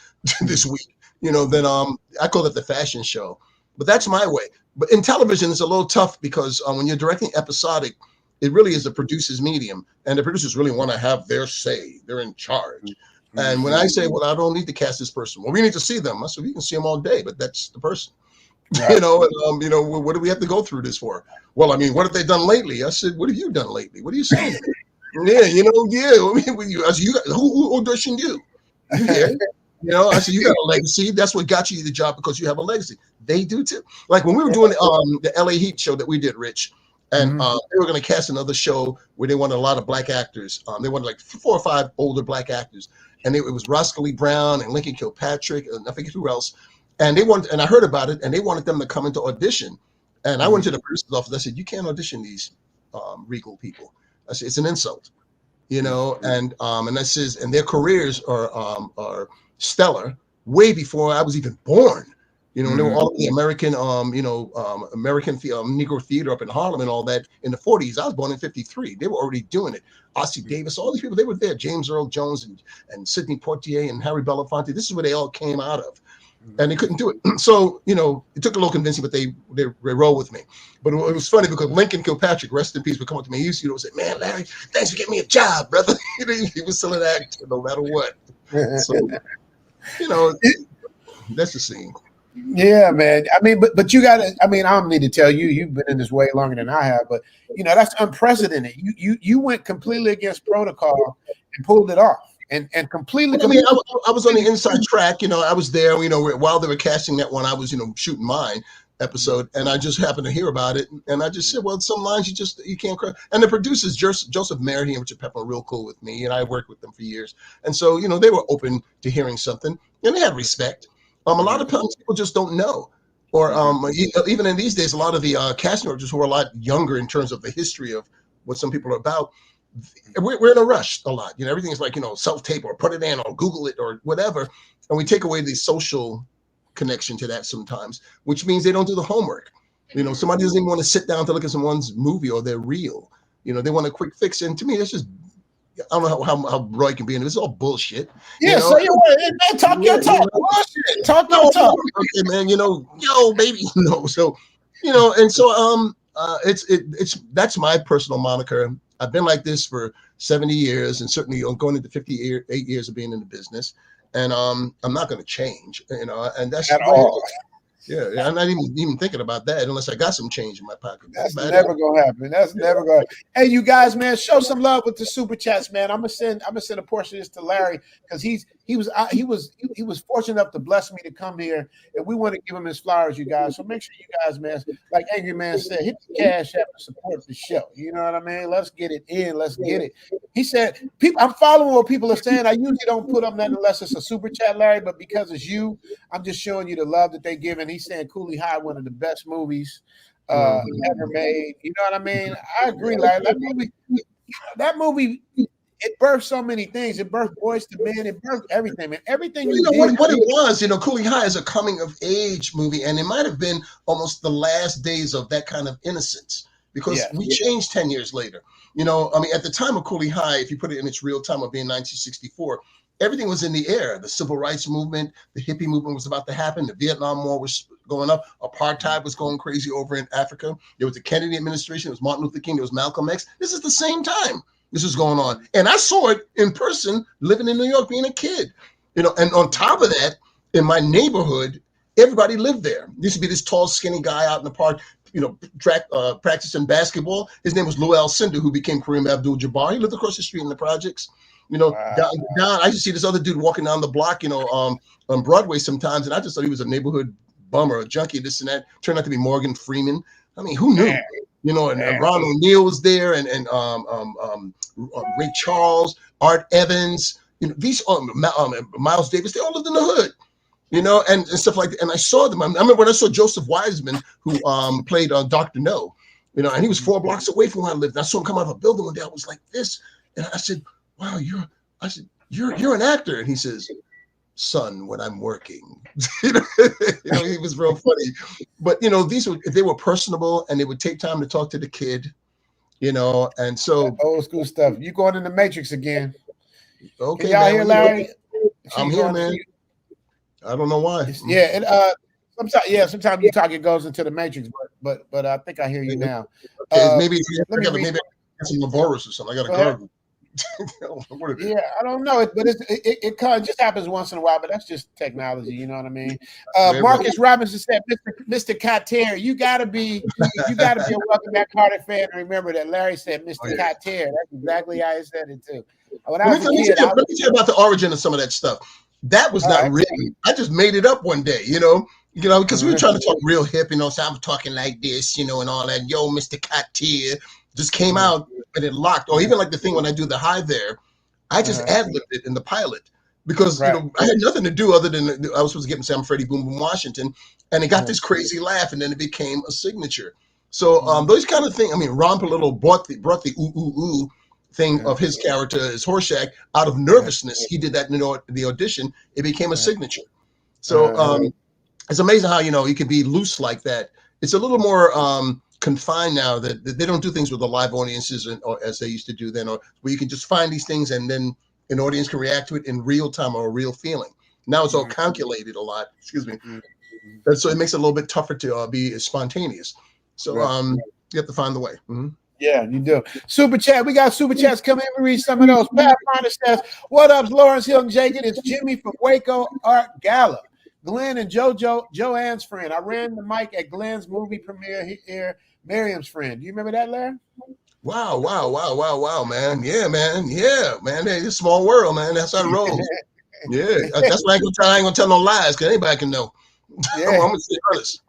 this week, you know, then I call it the fashion show. But that's my way. But in television, it's a little tough because when you're directing episodic, it really is the producer's medium, and the producers really want to have their say. They're in charge. And when I say, well, I don't need to cast this person, well, we need to see them. I said, we can see them all day, but that's the person. Right. You know, and you know, what do we have to go through this for? Well, I mean, what have they done lately? I said, what have you done lately? What are you saying? Yeah, you know, yeah. I mean, I said, who auditioned you? Yeah. You know, I said, you got a legacy. That's what got you the job, because you have a legacy. They do too. Like when we were doing the LA Heat show that we did, Rich, and they were going to cast another show where they wanted a lot of black actors. They wanted like 4 or 5 older black actors, and it was Roscoe Lee Brown and Lincoln Kilpatrick, and I forget who else. And they wanted, and I heard about it, and they wanted them to come into audition. And I went to the producer's office. I said, "You can't audition these regal people." I said, "It's an insult, you know." And I says, and their careers are stellar way before I was even born. You know, they were all the American, American Negro theater up in Harlem and all that in the 40s. I was born in 53. They were already doing it. Ossie Davis, all these people, they were there. James Earl Jones and Sidney Poitier and Harry Belafonte. This is where they all came out of. And they couldn't do it. So, you know, it took a little convincing, but they roll with me. But it was funny because Lincoln Kilpatrick, rest in peace, would come up to me. He used to, say, "Man, Larry, thanks for getting me a job, brother." He was still an actor no matter what. So, you know, that's the scene. Yeah, man. I mean, but you got to, I mean, I don't need to tell you, you've been in this way longer than I have, but, you know, that's unprecedented. You went completely against protocol and pulled it off. And completely. I mean, I was on the inside track. You know, I was there. You know, while they were casting that one, I was, you know, shooting mine episode, and I just happened to hear about it, and I just said, "Well, some lines you can't cry." And the producers, Joseph Merritt and Richard Pepper, are real cool with me, and I worked with them for years, and so, you know, they were open to hearing something, and they had respect. A lot of times people just don't know, or even in these days, a lot of the casting directors who are a lot younger in terms of the history of what some people are about. We're in a rush a lot. You know, everything is like, you know, self-tape or put it in or Google it or whatever. And we take away the social connection to that sometimes, which means they don't do the homework. You know, somebody doesn't even want to sit down to look at someone's movie or their reel. You know, they want a quick fix. And to me, that's just, I don't know how Roy can be in it. It's all bullshit. Yeah, so you man, talk your talk. Bullshit. Talk your talk. Okay, man, you know, yo, baby. You know, so, you know, and so it's that's my personal moniker. I've been like this for 70 years, and certainly going into 58 years of being in the business, and I'm not going to change, you know, and that's at all. Yeah, I'm not even thinking about that unless I got some change in my pocket. That's never gonna happen. That's never gonna. Hey, you guys, man, show some love with the super chats, man. I'm gonna send a portion of this to Larry because he was fortunate enough to bless me to come here, and we want to give him his flowers, you guys. So make sure you guys, man, like Angry Man said, hit the cash app to support the show. You know what I mean? Let's get it in. Let's get it. He said, I'm following what people are saying. I usually don't put up nothing unless it's a super chat, Larry, but because it's you, I'm just showing you the love that they give. And he's saying Cooley High, one of the best movies ever made. You know what I mean? I agree, Larry. That movie it birthed so many things. It birthed Boys to Men. It birthed everything, man. Everything You you know did. what it was, Coolie High is a coming of age movie, and it might have been almost the last days of that kind of innocence because we changed 10 years later. At the time of Coolie High, if you put it in its real time of being 1964, everything was in the air. The civil rights movement, the hippie movement was about to happen. The Vietnam War was going up. Apartheid was going crazy over in Africa. There was the Kennedy administration. There was Martin Luther King. There was Malcolm X. This is the same time this is going on. And I saw it in person living in New York, being a kid. And on top of that, in my neighborhood, everybody lived there. There used to be this tall, skinny guy out in the park, practicing basketball. His name was Lou Alcindor, who became Kareem Abdul-Jabbar. He lived across the street in the projects. Down, I used to see this other dude walking down the block, on Broadway sometimes, and I just thought he was a neighborhood bummer, a junkie, this and that. Turned out to be Morgan Freeman. I mean, who knew? And Ron O'Neal was there, and Ray Charles, Art Evans. These Miles Davis, they all lived in the hood. And stuff like that. And I saw them. I remember when I saw Joseph Wiseman, who played Dr. No, and he was 4 blocks away from where I lived. And I saw him come out of a building one day. I was like this, and I said, "Wow, you're an actor." And he says, "Son, when I'm working." He was real funny. But they were personable, and they would take time to talk to the kid. And so that old school stuff. You going in the Matrix again? Okay, can y'all hear Larry? I'm here, man. I don't know why. Sometimes you talk, it goes into the Matrix, but I think I hear you now. Maybe I got some Laboris or something. I got a gargle. Yeah, I don't know, but it just happens once in a while. But that's just technology, you know what I mean? Marcus Robinson said, "Mr. Carter, you gotta be a Welcome Back Carter fan." Remember that Larry said, "Mr. Carter." That's exactly how he said it too. When I was a kid, let me tell you about the origin of some of that stuff. That was not written. I just made it up one day, because we were trying to talk real hip, so I'm talking like this, and all that. Yo, Mr. Carter just came out and it locked. Or even like the thing when I do the hi there, I just ad-libbed it in the pilot because I had nothing to do other than I was supposed to get him Sam Freddy Boom Boom Washington, and it got this crazy laugh, and then it became a signature. So those kind of things. I mean, Ron Palillo brought the ooh ooh ooh thing of his character as Horshack out of nervousness. He did that in the audition. It became a signature. So it's amazing how you can be loose like that. It's a little more confined now that they don't do things with the live audiences or as they used to do then, or where you can just find these things and then an audience can react to it in real time or a real feeling. Now it's all calculated a lot. Excuse me. And so it makes it a little bit tougher to be spontaneous. So you have to find the way. Mm-hmm. Yeah, you do. Super chat. We got super chats coming in. We read some of those. Pathfinder says, "What up, Lawrence Hilton Jacob? It's Jimmy from Waco Art Gala. Glenn and Joanne's friend. I ran the mic at Glenn's movie premiere here. Miriam's friend. Do you remember that, Larry?" Wow, man. Yeah, man. Hey, it's a small world, man. That's how it rolls. Yeah, that's why I ain't gonna tell no lies because anybody can know. Yeah. I'm gonna say honest.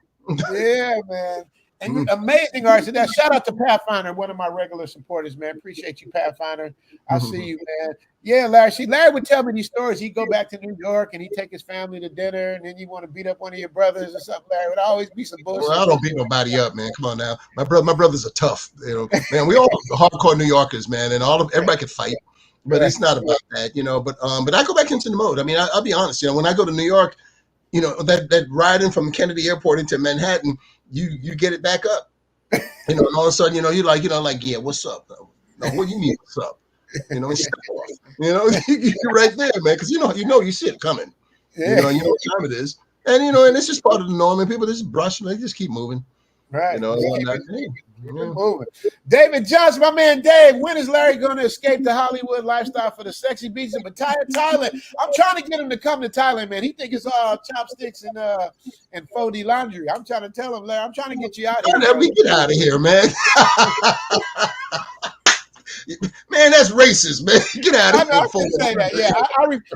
Yeah, man. And amazing artist. That shout out to Pathfinder, one of my regular supporters, man. Appreciate you, Pathfinder. I see you, man. Yeah, Larry would tell me these stories. He'd go back to New York and he'd take his family to dinner, and then you want to beat up one of your brothers or something. Larry, it would always be some bullshit. Well, I don't beat nobody up, man. Come on now. My brothers are tough. Man, we all hardcore New Yorkers, man, and everybody can fight. But it's not about that, But I go back into the mode. I mean, I'll be honest, when I go to New York, that riding from Kennedy Airport into Manhattan, you get it back up. And all of a sudden, you're like, yeah, what's up? Though? No, what do you mean, what's up? And step off. You're right there, man, because you see it coming. Yeah. You know what time it is. And and it's just part of the norm, and people just brush, they just keep moving. Right. Moving. David Johnson, my man Dave, when is Larry going to escape the Hollywood lifestyle for the sexy beaches of Pattaya, Thailand? I'm trying to get him to come to Thailand, man. He thinks it's all chopsticks and 4D laundry. I'm trying to tell him, Larry, I'm trying to get you out of here. We get out of here, man. Man, that's racist, man. Get out of here. I can say that. Yeah,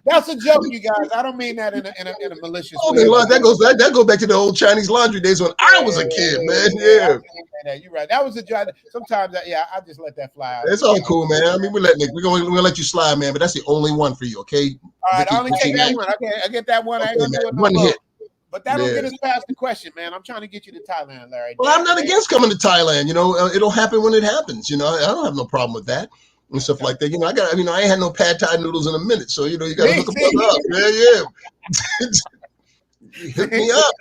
that's a joke, you guys. I don't mean that in a malicious way. That goes back to the old Chinese laundry days when I was a kid, man. Yeah, you're right. That was a joke. Sometimes, I just let that fly out. It's all cool, man. I mean, we're gonna let you slide, man. But that's the only one for you, okay? All right, I only take that one. Okay, I get that one. I ain't gonna do it no one more. hit. But that'll get us past the question, man. I'm trying to get you to Thailand, Larry. Well, I'm not against coming to Thailand. It'll happen when it happens. I don't have no problem with that. and stuff like that. I ain't had no pad thai noodles in a minute, so you got to hook a See? brother up. Yeah. Hit me up.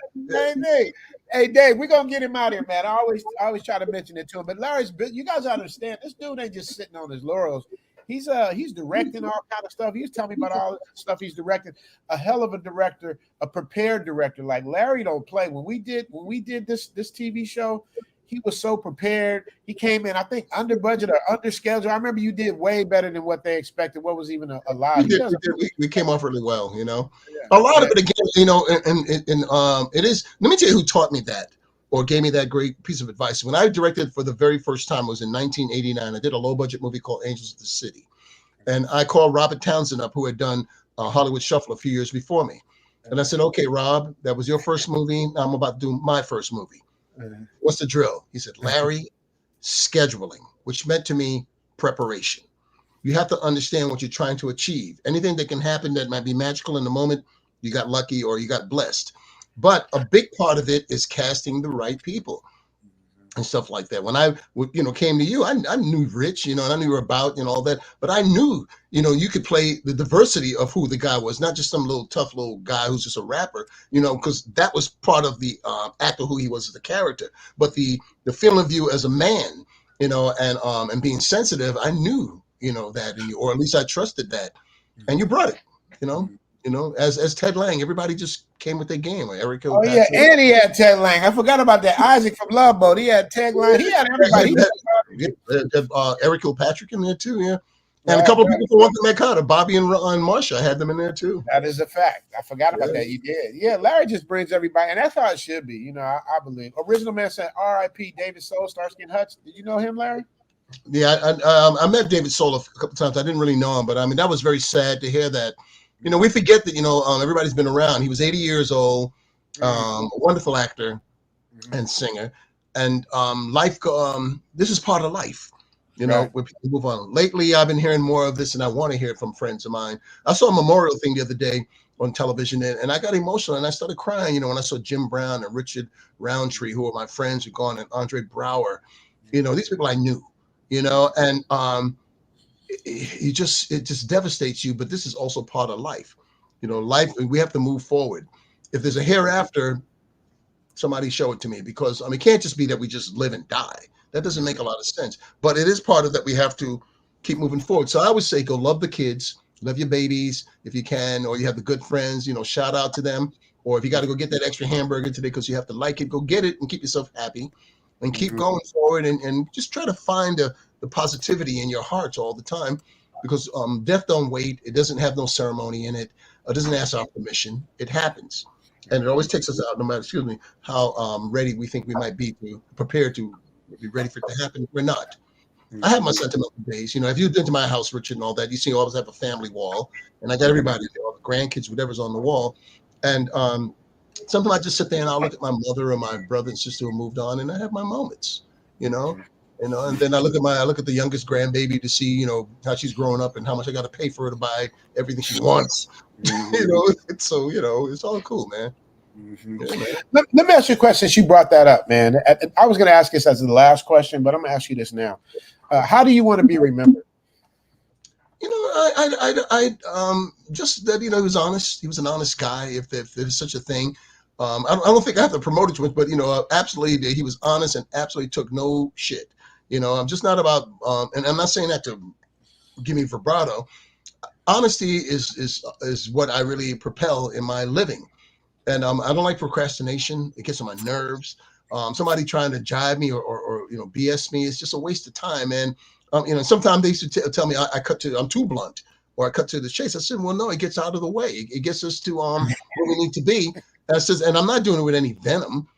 Hey, Dave, we're gonna get him out here, man. I always try to mention it to him. But Larry's, you guys understand, this dude ain't just sitting on his laurels. He's directing all kind of stuff. He was telling me about all the stuff he's directing. A hell of a director, a prepared director. Like Larry don't play. When we did this TV show, he was so prepared. He came in, I think, under budget or under schedule. I remember you did way better than what they expected. What was even a lie? We came off really well, A lot of it again, and it is. Let me tell you who taught me that or gave me that great piece of advice. When I directed for the very first time, it was in 1989. I did a low budget movie called Angels of the City, and I called Robert Townsend up, who had done Hollywood Shuffle a few years before me, and I said, "Okay, Rob, that was your first movie. Now I'm about to do my first movie. What's the drill?" He said, "Larry, scheduling," which meant to me preparation. You have to understand what you're trying to achieve. Anything that can happen that might be magical in the moment, you got lucky or you got blessed. But a big part of it is casting the right people and stuff like that. When I came to you, I knew Rich, and I knew you were about, all that. But I knew, you could play the diversity of who the guy was, not just some little tough little guy who's just a rapper, because that was part of the act of who he was as a character. But the feeling of you as a man, and being sensitive, I knew, that in you, or at least I trusted that, and you brought it, as Ted Lang. Everybody just came with their game. Eric Hill. Oh yeah, and he had Ted Lang. I forgot about that. Isaac from Love Boat. He had Ted Lang. He had everybody. Eric Kilpatrick in there too. Yeah. And a couple of people from One Thing That Bobby and Marsha, I had them in there too. That is a fact. I forgot about that. You did. Yeah, Larry just brings everybody, and that's how it should be. I believe. Original Man said, "R.I.P. David Soul, Starsky and Hutch." Did you know him, Larry? Yeah, I met David Soul a couple times. I didn't really know him, but that was very sad to hear that. We forget that, everybody's been around. He was 80 years old, a wonderful actor and singer. And life, this is part of life, where people move on. Lately, I've been hearing more of this, and I want to hear it from friends of mine. I saw a memorial thing the other day on television, and I got emotional, and I started crying, when I saw Jim Brown and Richard Roundtree, who are my friends who gone, and Andre Brower. These people I knew, and it just devastates you. But this is also part of life. Life, we have to move forward. If there's a hereafter, somebody show it to me, because it can't just be that we just live and die. That doesn't make a lot of sense. But it is part of that. We have to keep moving forward. So I would say, go love the kids, love your babies if you can, or you have the good friends, shout out to them. Or if you got to go get that extra hamburger today because you have to like it, go get it and keep yourself happy and keep going forward, and just try to find the positivity in your hearts all the time, because death don't wait. It doesn't have no ceremony in it. It doesn't ask our permission. It happens. And it always takes us out, no matter, how ready we think we might be to prepare to be ready for it to happen. We're not. I have my sentimental days. If you've been to my house, Richard, and all that, you see, I always have a family wall, and I got everybody there, all the grandkids, whatever's on the wall. And sometimes I just sit there and I'll look at my mother or my brother and sister who moved on, and I have my moments, and then I look at the youngest grandbaby to see, how she's growing up and how much I got to pay for her to buy everything she wants. So it's all cool, man. Yeah, man. Let me ask you a question since you brought that up, man. I was going to ask this as the last question, but I'm going to ask you this now. How do you want to be remembered? I just that, he was honest. He was an honest guy, if there's such a thing. I don't think I have to promote it to him, but absolutely, he was honest and absolutely took no shit. I'm just not about, and I'm not saying that to give me vibrato. Honesty is what I really propel in my living, and I don't like procrastination. It gets on my nerves. Somebody trying to jive me or BS me, it's just a waste of time. And sometimes they used to tell me I'm too blunt, or I cut to the chase. I said, well, no, it gets out of the way. It gets us to where we need to be. And I'm not doing it with any venom,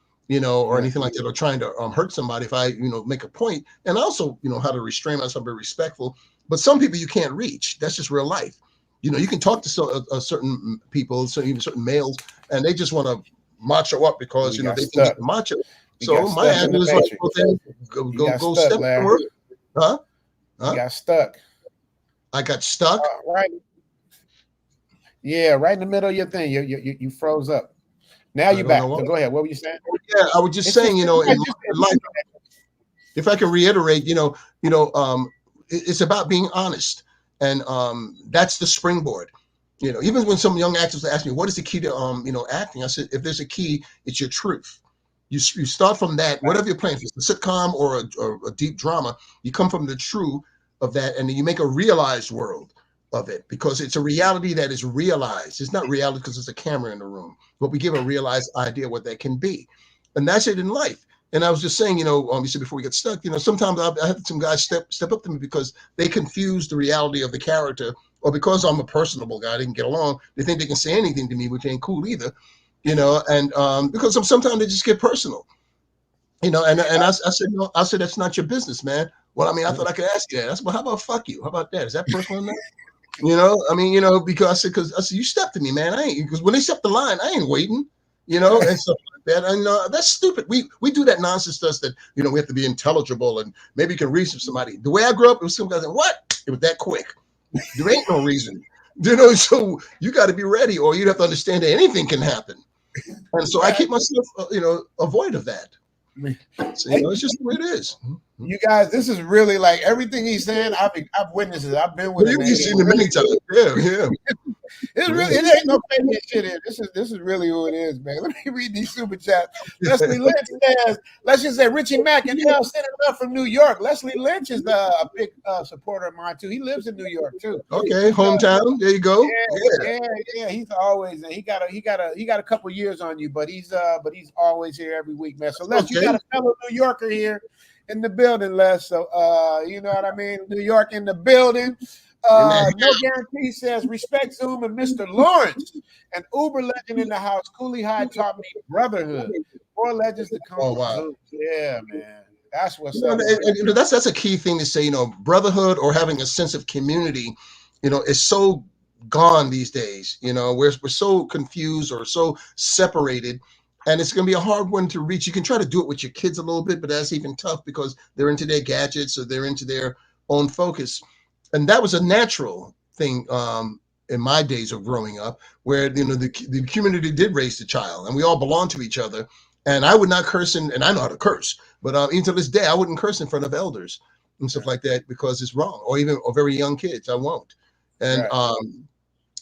or anything like that, or trying to hurt somebody if I, make a point. And also, how to restrain myself, be respectful. But some people you can't reach. That's just real life. You can talk to certain people, even certain males, and they just want to macho up because, they think you can macho. So my attitude is like, go step forward. Huh? You got stuck. I got stuck? Right. Yeah, right in the middle of your thing. You froze up. Now you're back. So go ahead. What were you saying? Yeah, I was just saying, in my life, if I can reiterate, it's about being honest, and that's the springboard. You know, even when some young actors ask me, "What is the key to acting?" I said, "If there's a key, it's your truth. You start from that. Whatever you're playing, if it's a sitcom or a deep drama, you come from the true of that, and then you make a realized world of it, because it's a reality that is realized. It's not reality because there's a camera in the room, but we give a realized idea what that can be, and that's it in life." And I was just saying, you said before we get stuck, sometimes I have some guys step up to me because they confuse the reality of the character, or because I'm a personable guy, they can get along. They think they can say anything to me, which ain't cool either, and because sometimes they just get personal, and I said, no, I said, that's not your business, man. Well, I mean, I thought I could ask you that. I said, well, how about fuck you? How about that? Is that personal enough? Because I said, you stepped to me, man. I ain't, because when they step the line, I ain't waiting, and stuff like that. And that's stupid. We do that nonsense to us that, we have to be intelligible and maybe you can reason somebody. The way I grew up, it was some guys saying, what? It was that quick. There ain't no reason, so you got to be ready, or you'd have to understand that anything can happen. And so I keep myself, avoid of that. So, it's just the way it is. You guys, this is really like everything he's saying. I've witnessed it. I've been with him. You've seen it many times. Yeah. It ain't no fake shit here. This is really who it is, man. Let me read these super chats. Leslie Lynch says, let's just say Richie Mack and L sending love from New York. Leslie Lynch is a big supporter of mine too. He lives in New York too. Okay, hometown. There you go. Yeah. He's always he got a couple years on you, but he's always here every week, man. So Les, you got a fellow New Yorker here in the building, Les. So you know what I mean? New York in the building. No Guarantee says, respect Zoom and Mr. Lawrence, an Uber legend in the house. Cooley High taught me brotherhood. More legends to come. Oh, wow. Zoom. Yeah, man. That's what's up. That's a key thing to say, brotherhood or having a sense of community, is so gone these days. We're so confused or so separated. And it's going to be a hard one to reach. You can try to do it with your kids a little bit, but that's even tough because they're into their gadgets or they're into their own focus. And that was a natural thing in my days of growing up, where the community did raise the child, and we all belonged to each other. And I would not curse, and I know how to curse, but even to this day, I wouldn't curse in front of elders and stuff like that because it's wrong, or very young kids, I won't. And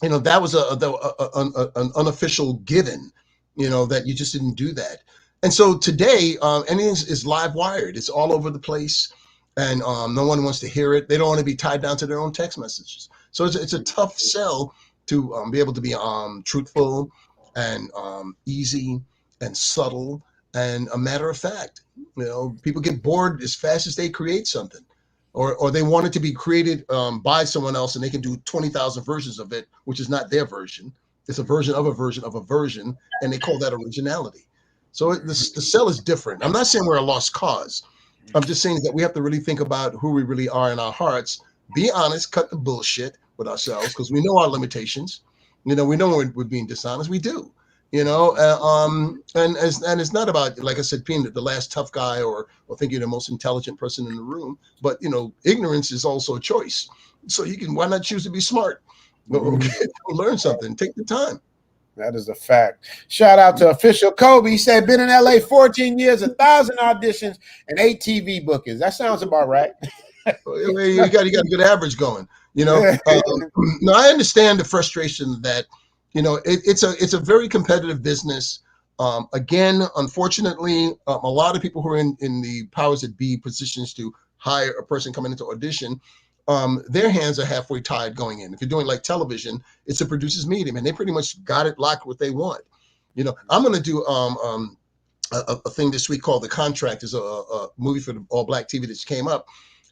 that was an unofficial given, that you just didn't do that. And so today, anything is live wired. It's all over the place. And no one wants to hear it. They don't want to be tied down to their own text messages. So it's a tough sell to be able to be truthful and easy and subtle and a matter of fact. People get bored as fast as they create something, or they want it to be created by someone else, and they can do 20,000 versions of it, which is not their version. It's a version of a version of a version, and they call that originality. So the sell is different. I'm not saying we're a lost cause. I'm just saying that we have to really think about who we really are in our hearts. Be honest, cut the bullshit with ourselves, because we know our limitations. We know when we're being dishonest. We do, and it's not about, like I said, being the last tough guy or thinking you're the most intelligent person in the room. But, ignorance is also a choice. So why not choose to be smart? Learn something. Take the time. That is a fact. Shout out to Official Kobe. He said, been in LA 14 years, 1,000 auditions, and 8 TV bookings. That sounds about right. You got a good average going. No, I understand the frustration that, it's a very competitive business. Again, unfortunately, a lot of people who are in the powers that be positions to hire a person coming into audition, their hands are halfway tied going in. If you're doing like television, it's a producer's medium, and they pretty much got it locked what they want. I'm going to do a thing this week called The Contract. Is a movie for the all black TV that just came up,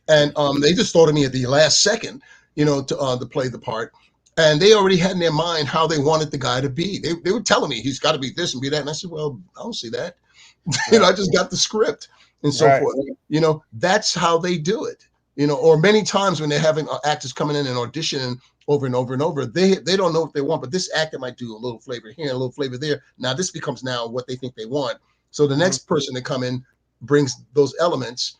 and they just thought of me at the last second, to play the part, and they already had in their mind how they wanted the guy to be. They were telling me he's got to be this and be that, and I said, well, I don't see that. I just got the script and so forth. That's how they do it. Or many times when they're having actors coming in and auditioning over and over and over, they don't know what they want, but this actor might do a little flavor here, a little flavor there. Now this becomes now what they think they want. So the next person to come in brings those elements,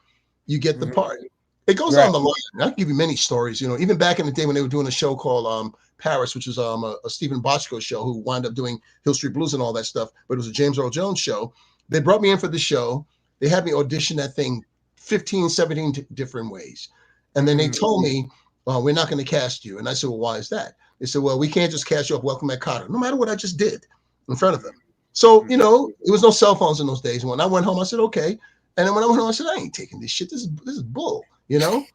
you get the part. It goes on the line. I'll give you many stories, even back in the day when they were doing a show called Paris, which was a Stephen Bochco show, who wound up doing Hill Street Blues and all that stuff, but it was a James Earl Jones show. They brought me in for the show. They had me audition that thing 15, 17 different ways. And then they told me, we're not going to cast you. And I said, well, why is that? They said, well, we can't just cast you off Welcome at Carter, no matter what I just did in front of them. So, you know, there was no cell phones in those days. When I went home, I said, okay. And then when I went home, I said, I ain't taking this shit. This is bull, you know?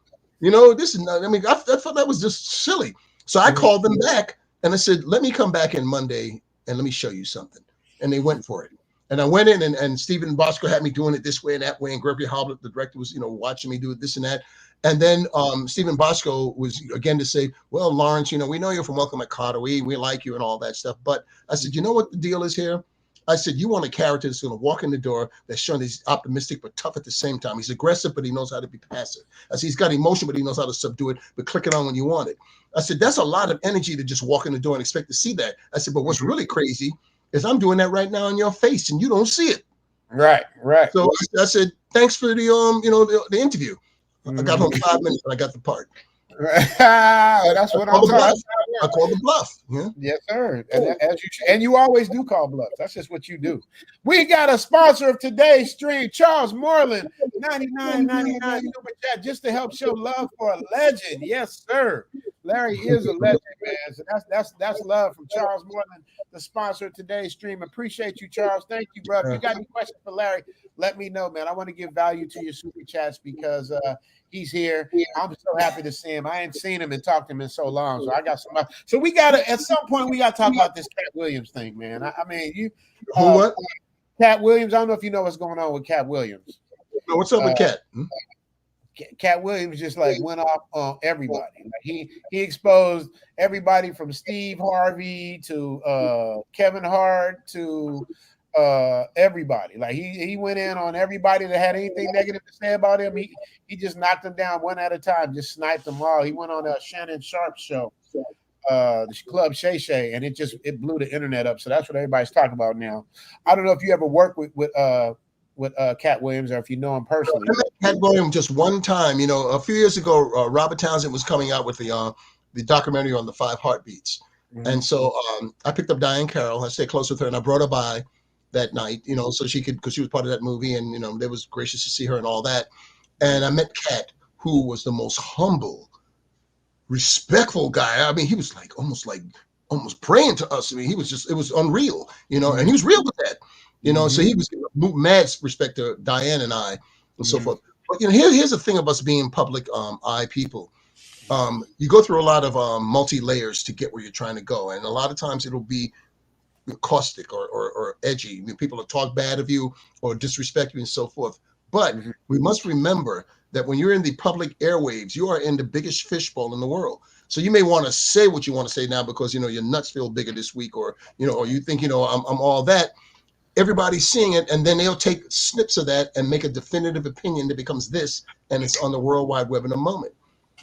This is not, I mean, I thought that was just silly. So I called them back and I said, let me come back in Monday and let me show you something. And they went for it. And I went in and Stephen Bosco had me doing it this way and that way. And Gregory Hoblet, the director, was, watching me do it, this and that. And then Stephen Bosco was again to say, well, Lawrence, we know you're from Welcome at Carter. We like you and all that stuff. But I said, you know what the deal is here? I said, you want a character that's going to walk in the door that's showing he's optimistic but tough at the same time. He's aggressive, but he knows how to be passive. I said, he's got emotion, but he knows how to subdue it, but click it on when you want it. I said, that's a lot of energy to just walk in the door and expect to see that. I said, but what's really crazy is I'm doing that right now in your face and you don't see it. Right. So I said, thanks for the interview. I got home 5 minutes and I got the part. That's what I'm talking about. I call the bluff. Yeah. Yes, sir. And you always do call bluffs. That's just what you do. We got a sponsor of today's stream, Charles Moreland, $99.99 super chat, just to help show love for a legend. Yes, sir. Larry is a legend, man. So that's love from Charles Moreland, the sponsor of today's stream. Appreciate you, Charles. Thank you, bro. If you got any questions for Larry, let me know, man. I want to give value to your super chats because he's here. I'm so happy to see him. I ain't seen him and talked to him in so long. So I got some. So we gotta at some point we gotta talk about this Cat Williams thing, man. I mean, you what? Cat Williams. I don't know if you know what's going on with Cat Williams. What's up with Cat? Cat Williams just went off on everybody. He exposed everybody from Steve Harvey to Kevin Hart to everybody. He went in on everybody that had anything negative to say about him. He just knocked them down one at a time, just sniped them all. He went on a Shannon Sharp show, the Club Shay Shay, and it blew the internet up. So that's what everybody's talking about now. I don't know if you ever worked with Cat Williams or if you know him personally. I met Cat Williams just one time. A few years ago, Robert Townsend was coming out with the documentary on the 5 Heartbeats. And so I picked up Diane Carroll. I stayed close with her and I brought her by that night, so she could, because she was part of that movie, and they was gracious to see her and all that. And I met Cat, who was the most humble, respectful guy. I mean, he was almost praying to us. I mean, it was unreal, and he was real with that, So he was mad respect to Diane and I, and so forth. But here's the thing about us being public eye people. You go through a lot of multi layers to get where you're trying to go, and a lot of times it'll be caustic or edgy. I mean, people will talk bad of you or disrespect you and so forth. But we must remember that when you're in the public airwaves, you are in the biggest fishbowl in the world. So you may want to say what you want to say now because your nuts feel bigger this week, or or you think I'm all that. Everybody's seeing it, and then they'll take snips of that and make a definitive opinion that becomes this, and it's on the World Wide Web in a moment.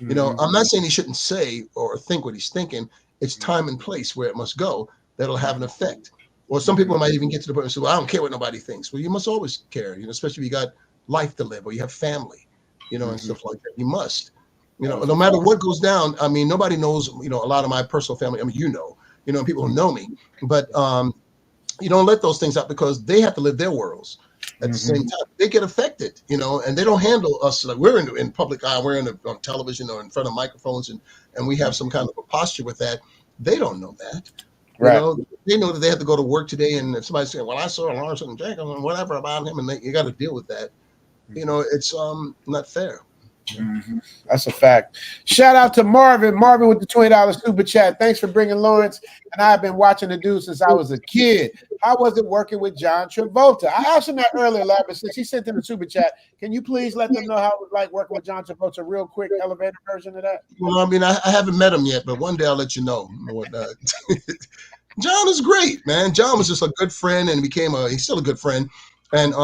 I'm not saying he shouldn't say or think what he's thinking. It's time and place where it must go. That'll have an effect. Or some people might even get to the point and say, well, I don't care what nobody thinks. Well, you must always care, especially if you got life to live or you have family, and stuff like that. You must, no matter what goes down. I mean, nobody knows, a lot of my personal family. I mean, people who know me, but you don't let those things out because they have to live their worlds at the same time. They get affected, and they don't handle us like we're in public eye, we're on television or in front of microphones and we have some kind of a posture with that. They don't know that. Right. They know that they have to go to work today, and if somebody's saying, well, I saw Lawrence and Jacob and whatever about him, and you got to deal with that. It's not fair. That's a fact. Shout out to Marvin with the $20 super chat. Thanks for bringing Lawrence. And I've been watching the dude since I was a kid. How was it working with John Travolta? I asked him that earlier, Larry, but since he sent in the super chat, can you please let them know how it was like working with John Travolta? Real quick elevator version of that. Well, I mean, I haven't met him yet, but one day I'll let you know. John is great, man. John was just a good friend and he's still a good friend. And,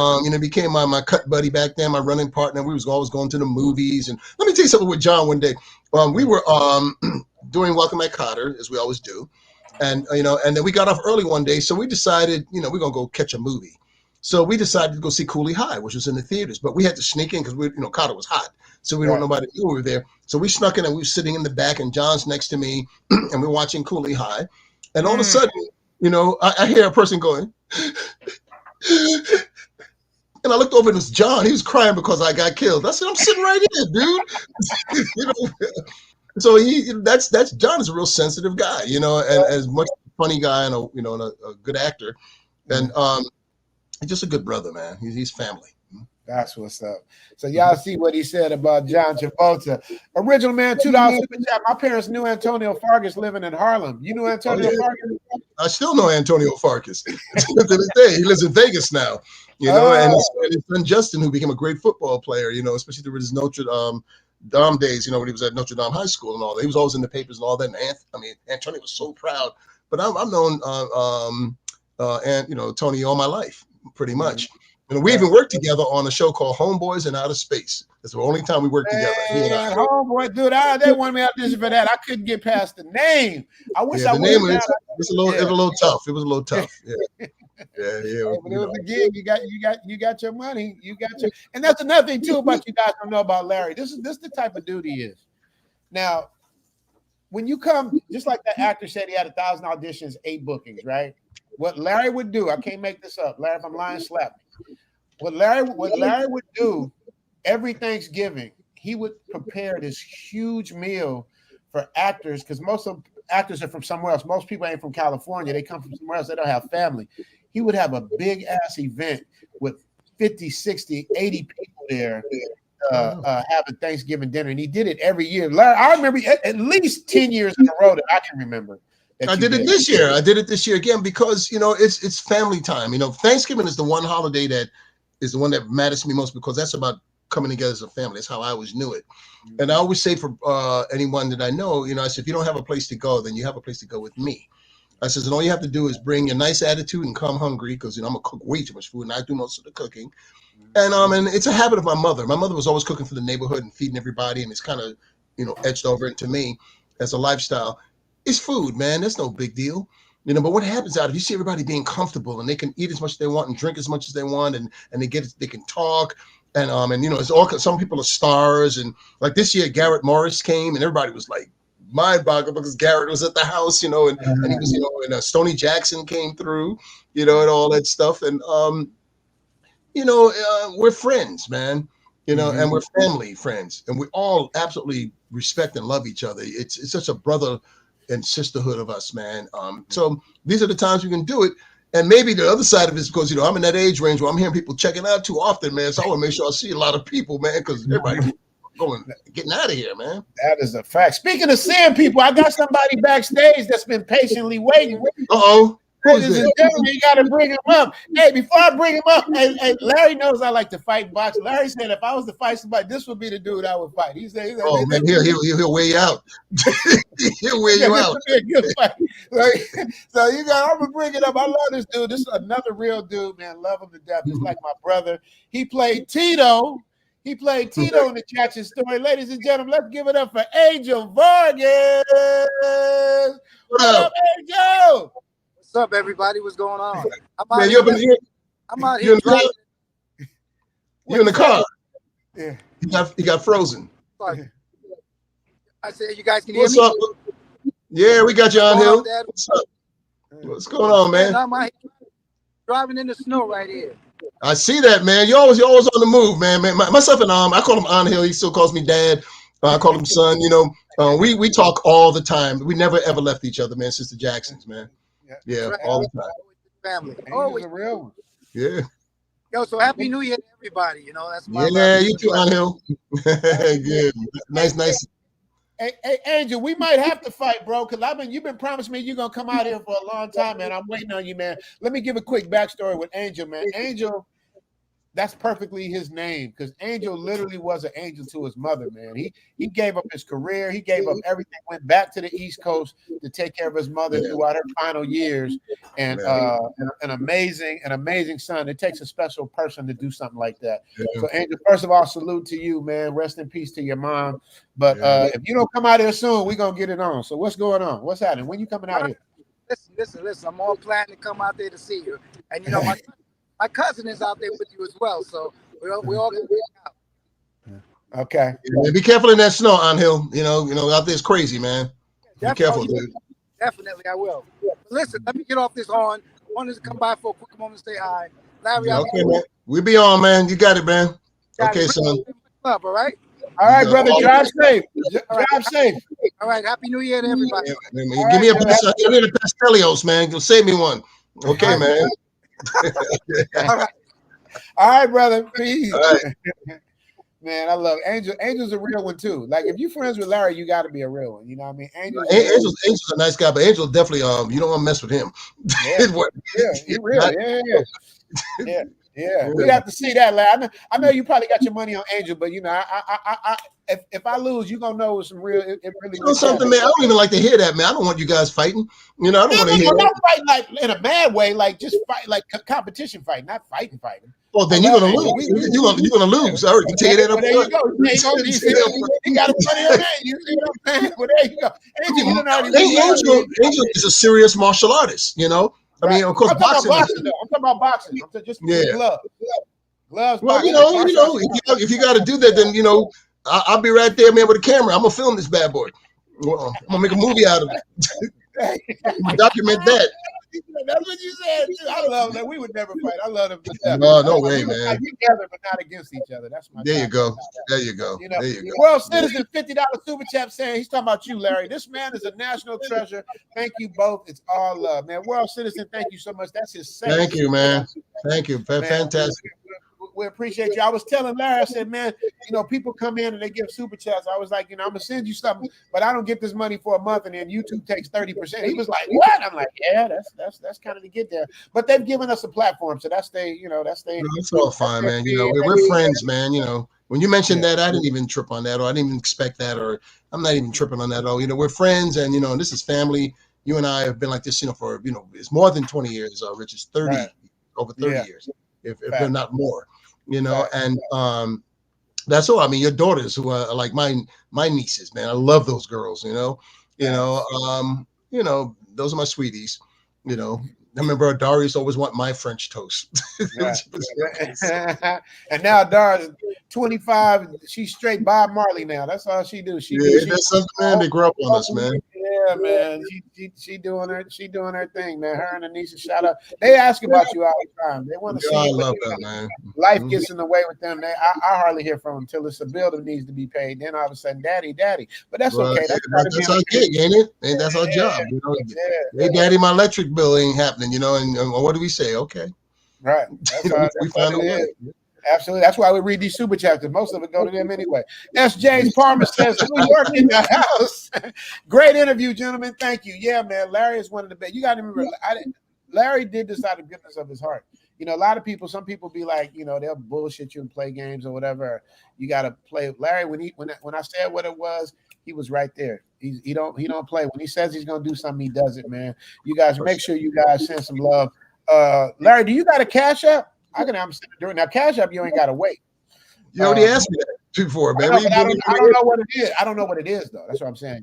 became my cut buddy back then, my running partner. We was always going to the movies. And let me tell you something with John one day. We were doing Welcome at Carter, as we always do. And, and then we got off early one day. So we decided, we're going to go catch a movie. So we decided to go see Cooley High, which was in the theaters. But we had to sneak in because Carter was hot. So we don't nobody knew we were there. So we snuck in and we were sitting in the back and John's next to me and we're watching Cooley High. And all of a sudden, I hear a person going, And I looked over and it was John. He was crying because I got killed. I said, I'm sitting right here, dude. You know, so that's John is a real sensitive guy, you know, and as much a funny guy and a good actor, and he's just a good brother, man. He's family. That's what's up. So y'all see what he said about John Travolta. Original man, $2 super chat. My parents knew Antonio Fargas living in Harlem. You knew Antonio Fargas? I still know Antonio Fargas. To this day, he lives in Vegas now. You know, and his son Justin, who became a great football player, you know, especially with his Notre Dame days, you know, when he was at Notre Dame High School and all that. He was always in the papers and all that. And Antonio was so proud. But I've known Tony all my life, pretty much. And we even worked together on a show called Homeboys in Outer Space. That's the only time we worked together. Homeboy, dude, they wanted me out this for that. I couldn't get past the name. I wish I would. The name was a little tough. It was a little tough. Yeah. Yeah. But it was a gig. You got your money. And that's another thing too about you guys don't know about Larry. This is the type of dude he is. Now, when you come, just like that actor said, he had 1,000 auditions, 8 bookings, right? What Larry would do, I can't make this up. Larry, if I'm lying, slap me. What Larry would do every Thanksgiving, he would prepare this huge meal for actors, because most of actors are from somewhere else. Most people ain't from California. They come from somewhere else. They don't have family. He would have a big ass event with 50, 60, 80 people there having Thanksgiving dinner. And he did it every year. Larry, I remember at least 10 years in a row that I can remember. I did it this year. I did it this year again because, you know, it's family time. You know, Thanksgiving is the one holiday that is the one that matters to me most because that's about coming together as a family. That's how I always knew it. And I always say for anyone that I know, you know, I said, if you don't have a place to go, then you have a place to go with me. I says, and all you have to do is bring your nice attitude and come hungry because, you know, I'm going to cook way too much food and I do most of the cooking. And it's a habit of my mother. My mother was always cooking for the neighborhood and feeding everybody. And it's kind of, you know, etched over into me as a lifestyle. It's food, man. That's no big deal. You know, but what happens out if you see everybody being comfortable and they can eat as much as they want and drink as much as they want and they can talk and you know, it's all, some people are stars, and like this year Garrett Morris came and everybody was like mind-boggling because Garrett was at the house, you know, and he was, you know, and Stoney Jackson came through, you know, and all that stuff. And you know, we're friends, man. You know, and we're family friends, and we all absolutely respect and love each other. It's such a brother and sisterhood of us, man. So these are the times we can do it. And maybe the other side of it is because, you know, I'm in that age range where I'm hearing people checking out too often, man. So I want to make sure I see a lot of people, man, because everybody's getting out of here, man. That is a fact. Speaking of seeing people, I got somebody backstage that's been patiently waiting. Uh-oh. Ladies and gentlemen, you got to bring him up. Hey, before I bring him up, hey, Larry knows I like to fight box. Larry said if I was to fight somebody, this would be the dude I would fight. He said, "Oh man, he'll weigh you out. He'll weigh you out." So I'm gonna bring it up. I love this dude. This is another real dude, man. Love him to death. Just like my brother. He played Tito. In the Jackson Story. Ladies and gentlemen, let's give it up for Angel Vargas. What up, Angel? What's up, everybody? What's going on? I'm out here driving. You're in the car. Yeah. He got frozen. I said, you guys can hear me? What's up? Yeah, we got you on Hill. What's up? What's going on, man? I'm out here driving in the snow right here. I see that, man. You're always on the move, man. Myself and I call him On Hill. He still calls me Dad. I call him son. You know, we talk all the time. We never ever left each other, man. Since the Jacksons, man. Yeah, all the time. Family. Always a real one. Yeah. Yo, so happy New Year to everybody. You know, that's my you too, On Hill. Good. Nice. Hey, Angel, we might have to fight, bro, because you've been promising me you're gonna come out here for a long time, man. I'm waiting on you, man. Let me give a quick backstory with Angel, man. Angel, that's perfectly his name, because Angel literally was an angel to his mother, man. He gave up his career, he gave up everything, went back to the East Coast to take care of his mother throughout her final years, and an amazing son. It takes a special person to do something like that. So, Angel, first of all, salute to you, man. Rest in peace to your mom. But if you don't come out here soon, we're gonna get it on. So, what's going on? What's happening? When you coming out here? Listen. I'm all planning to come out there to see you, and you know my cousin is out there with you as well, so we all gonna be out. Okay. Yeah, be careful in that snow, On Hill. You know, out there's crazy, man. Be careful, dude. Definitely, I will. Listen, let me get off this horn. Wanted to come by for a quick moment to say hi. Larry, Yeah, okay, man. We be on, man. You got it, man. Okay, son. Club, all right? All right, brother. Drive safe. Drive safe. All right. Happy New Year to everybody. Yeah, give me a Pastelios, man. You'll save me one. Okay, man. All right, brother. Peace. All right. Man, I love Angel. Angel's a real one too. Like if you friends with Larry, you got to be a real one. You know what I mean? Angel's a nice guy, but Angel definitely you don't want to mess with him. Yeah, he real. Yeah. We have to see that, Larry. I know you probably got your money on Angel, but you know, if I lose, you gonna know it's some real. It really. You know something, man. I don't even like to hear that, man. I don't want you guys fighting. You know, I don't want to hear that. Not fighting like in a bad way, like just fight, like competition fight, not fighting. Well, then you're gonna lose. You're gonna lose. I already can tell you that up there you go. You got money on that. You know what I'm saying? Well, there you go. Angel is a serious martial artist. You know. I mean, of course, boxing. I'm talking about boxing. I'm just gloves. Well, boxing. If you got to do that, then I'll be right there, man, with a camera. I'm gonna film this bad boy. I'm gonna make a movie out of it. Document that. That's what you said. I love that. We would never fight. I love them. No way, man. Together, but not against each other. That's my. There you go. There you go. World Citizen $50 super chat saying he's talking about you, Larry. This man is a national treasure. Thank you both. It's all love, man. World Citizen, thank you so much. That's his. Thank you, man. Thank you. Fantastic. We appreciate you. I was telling Larry, I said, man, people come in and they give super chats. I was like, I'm gonna send you something, but I don't get this money for a month, and then YouTube takes 30%. He was like, what? I'm like, yeah, that's kind of to get there. But they've given us a platform, so that's It's all fine, man. We're friends, man. When you mentioned that, I didn't even trip on that, or I didn't even expect that, or I'm not even tripping on that at all. We're friends, and this is family. You and I have been like this, for it's more than 20 years. Rich, it's 30, over 30 years, if they're not more. And that's all. I mean, your daughters who are like my nieces, man. I love those girls. Those are my sweeties. I remember Darius always want my French toast. And now Darius 25. She's straight Bob Marley now. That's all she do. That's something, man. They grew up on us, man. Yeah, man. She doing her thing, man. Her and her nieces, shout out. They ask about you all the time. They want to see you. I love that, man. Life gets in the way with them. I hardly hear from them until it's a bill that needs to be paid. Then all of a sudden, daddy. But that's okay. That's our gig, ain't it? And that's our job. Hey, daddy, my electric bill ain't happening. And what do we say? Okay, right. We find a way. Absolutely. That's why we read these super chats. Most of it go to them anyway. S. James Palmer says, New York in the house. Great interview, gentlemen. Thank you. Yeah, man. Larry is one of the best. You got to remember, Larry did this out of goodness of his heart. A lot of people, some people be like, they'll bullshit you and play games or whatever. You got to play. Larry, when I said what it was, he was right there. He don't play. When he says he's going to do something, he does it, man. You guys, make sure you guys send some love. Larry, do you got a Cash App? I'm sending it during now. Cash App, you ain't gotta wait. You already asked me that before, man. I don't know what it is. I don't know what it is though. That's what I'm saying.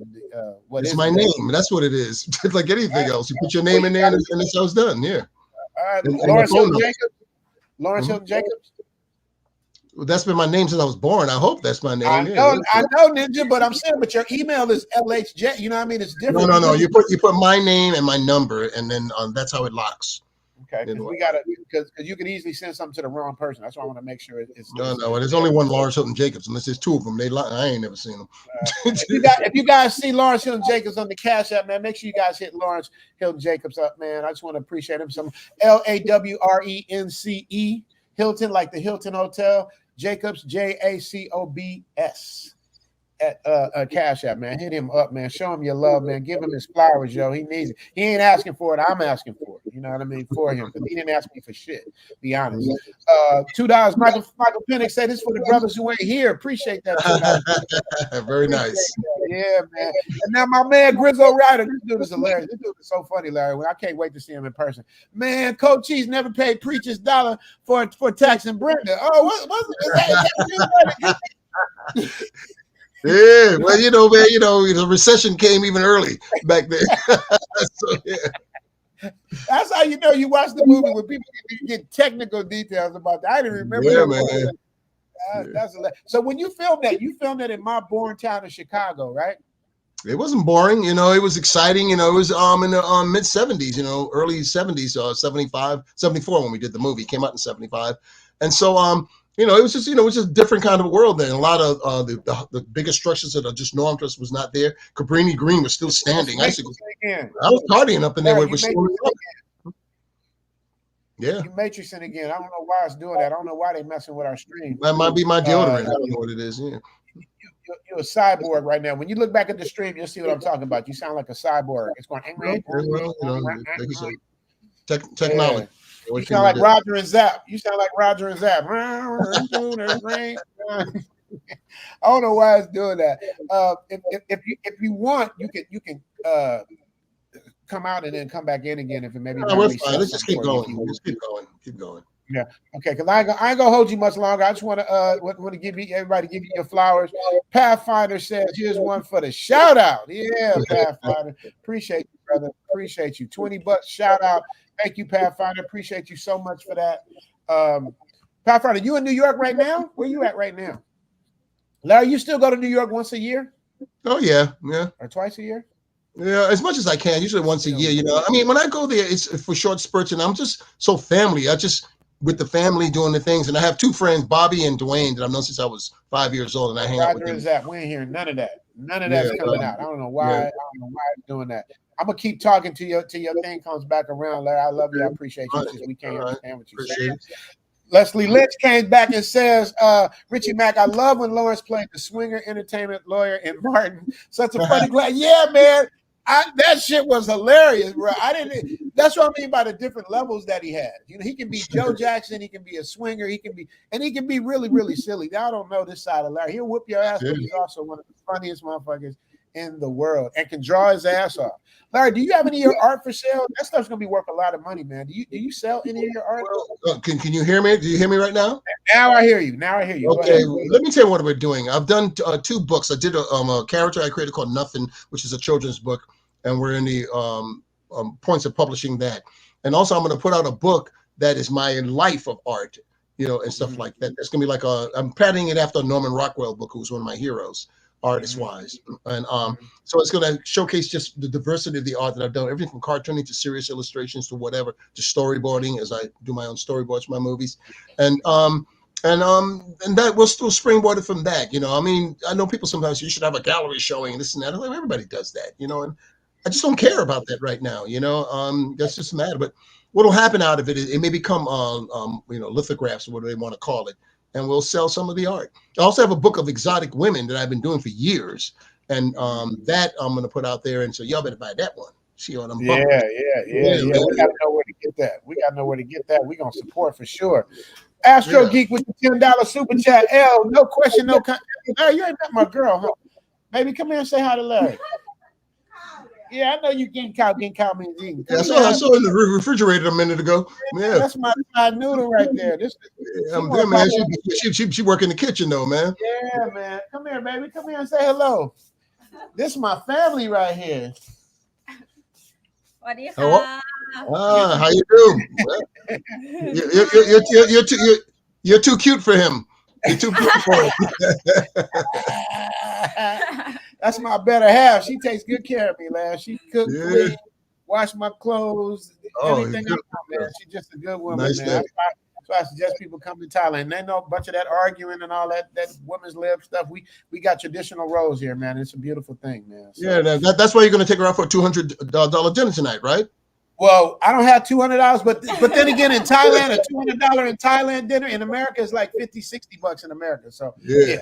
It's my name. That's what it is. It's like anything else. You put your name in there, and it's how it's done. Yeah. All right, Lawrence Hilton Jacobs. Lawrence Hilton Jacobs. Well, that's been my name since I was born. I hope that's my name. I know, Ninja, but I'm saying, but your email is LHJ. You know what I mean? It's different. No. You put my name and my number, and then that's how it locks. Okay, we got to because you can easily send something to the wrong person. That's why I want to make sure it's. No. There's only one Lawrence Hilton Jacobs, unless there's two of them. I ain't never seen them. If you guys see Lawrence Hilton Jacobs on the Cash App, man, make sure you guys hit Lawrence Hilton Jacobs up, man. I just want to appreciate him. Some LAWRENCE Hilton, like the Hilton Hotel. Jacobs, JACOBS. At Cash App, man. Hit him up, man. Show him your love, man. Give him his flowers, yo. He needs it. He ain't asking for it. I'm asking for it. You know what I mean? For him. Because he didn't ask me for shit. Be honest. $2. Michael Pennick said this for the brothers who ain't here. Appreciate that. Very nice. Yeah, man. And now my man Grizzo Ryder. This dude is hilarious. This dude is so funny, Larry. I can't wait to see him in person. Man, Coach Cheese never paid Preacher's dollar for tax and Brenda. Oh, what's Yeah, well, man, the recession came even early back then. So, yeah. That's how you watch the movie when people get technical details about that. I didn't remember that. Man. So when you filmed that in my born town of Chicago, right? It wasn't boring, you know, it was exciting, you know, it was in the mid 70s, you know, early 70s, 75, 74 when we did the movie, came out in 75. And so you know, it was just, you know, it was just a different kind of world then. A lot of the biggest structures that are just norm to us was not there. Cabrini Green was still standing. I was partying up in there with yeah. You matrixing again. I don't know why it's doing that. I don't know why they messing with our stream. That might be my deodorant. I don't know what it is. Yeah. You're a cyborg right now. When you look back at the stream, you'll see what I'm talking about. You sound like a cyborg. It's going. Technology. Yeah. You sound like Roger and Zap. You sound like Roger and Zap. I don't know why it's doing that. If you want, you can come out and then come back in again if it maybe. No, we're fine. Let's just keep going. Keep going. Yeah. Okay. Because I ain't gonna hold you much longer. I just want to give everybody your flowers. Pathfinder says, "Here's one for the shout out." Yeah, Pathfinder. Appreciate you, brother. Appreciate you. $20 shout out. Thank you, Pathfinder. Appreciate you so much for that. Pathfinder, you in New York right now? Where you at right now? Larry, you still go to New York once a year? Oh yeah. Or twice a year? Yeah, as much as I can. Usually once a year. You know, I mean, when I go there, it's for short spurts, and I'm just so family. I just with the family doing the things, and I have two friends, Bobby and Dwayne, that I've known since I was 5 years old, and I hang out with them. We ain't hearing none of that. None of that's coming out. I don't know why. I don't know why I'm doing that. I'm gonna keep talking to your thing comes back around, Larry. I love you. I appreciate you. Since we can't understand what you're saying. Leslie Lynch came back and says, Richie Mack, I love when Lawrence played the swinger entertainment lawyer in Martin. Such a funny guy. Yeah, man. That shit was hilarious, bro. That's what I mean by the different levels that he had. You know, he can be Joe Jackson, he can be a swinger, he can be really, really silly. Now I don't know this side of Larry. He'll whoop your ass, but he's also one of the funniest motherfuckers in the world and can draw his ass off. Larry, do you have any of your art for sale? That stuff's gonna be worth a lot of money, man. Do you sell any of your art? Can you hear me? Do you hear me right now? Now I hear you. Okay, let me tell you what we're doing. I've done 2 books. I did a character I created called Nothing, which is a children's book, and we're in the points of publishing that. And also, I'm going to put out a book that is my life of art, you know, and stuff like that. It's going to be like I'm patterning it after a Norman Rockwell book, who was one of my heroes, artist-wise. And so it's going to showcase just the diversity of the art that I've done, everything from cartooning to serious illustrations to whatever, to storyboarding, as I do my own storyboards for my movies. And that will still springboard it from that. You know, I mean, I know people sometimes you should have a gallery showing this and that. Like, everybody does that, you know, and I just don't care about that right now. You know, that's just a matter. But what'll happen out of it is it may become, you know, lithographs or whatever they want to call it, and we'll sell some of the art. I also have a book of exotic women that I've been doing for years, and that I'm going to put out there. And so y'all better buy that one. See what I'm Yeah. We got to know where to get that. We're going to support for sure. Astro Geek with the $10 super chat. L, no question, no comment. Larry, you ain't met my girl, huh? Baby, come here and say hi to Larry. Yeah, I know you getting cow means eating. Yeah, I saw in the refrigerator a minute ago. Yeah, that's my fried noodle right there. I'm there, man. She work in the kitchen though, man. Yeah, man. Come here, baby. Come here and say hello. This is my family right here. How you doing? You're too cute for him. You're too cute for him. That's my better half. She takes good care of me, lad. She cooks, clean, wash my clothes, everything. Man. She's just a good woman, man. That's why I suggest people come to Thailand. They know a bunch of that arguing and all that women's lib stuff. We got traditional roles here, man. It's a beautiful thing, man. So, yeah, that's why you're going to take her out for a $200 dinner tonight, right? Well, I don't have $200, but then again, in Thailand, a $200 in Thailand dinner in America is like $50-$60 in America. So yeah.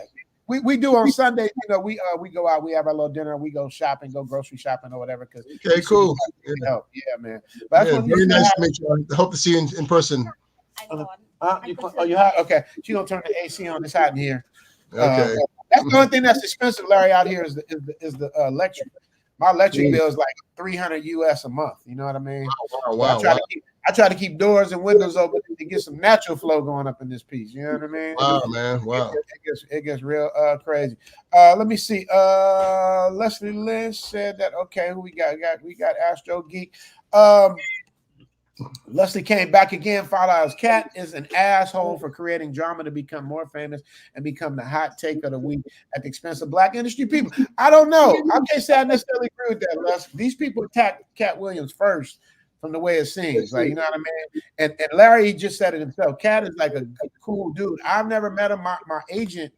We do on Sundays, you know, we go out, we have our little dinner, we go shopping, go grocery shopping or whatever. Okay, cool. Yeah, man. But that's very nice to meet you. I hope to see you in person. You have? Okay. She's gonna turn the AC on. It's hot in here. Okay. That's the only thing that's expensive, Larry, out here is the electric. My electric bill is like $300 US a month. You know what I mean? Wow. I try to keep doors and windows open to get some natural flow going up in this piece. You know what I mean? Wow, man. Wow. It gets real crazy. Let me see. Leslie Lynch said that. Okay, who we got? We got Astro Geek. Leslie came back again. Followers Cat is an asshole for creating drama to become more famous and become the hot take of the week at the expense of black industry people. I don't know. I can't say I necessarily agree with that, Les. These people attacked Cat Williams first from the way it seems. Like, you know what I mean? And Larry just said it himself. Cat is like a cool dude. I've never met him. My agent,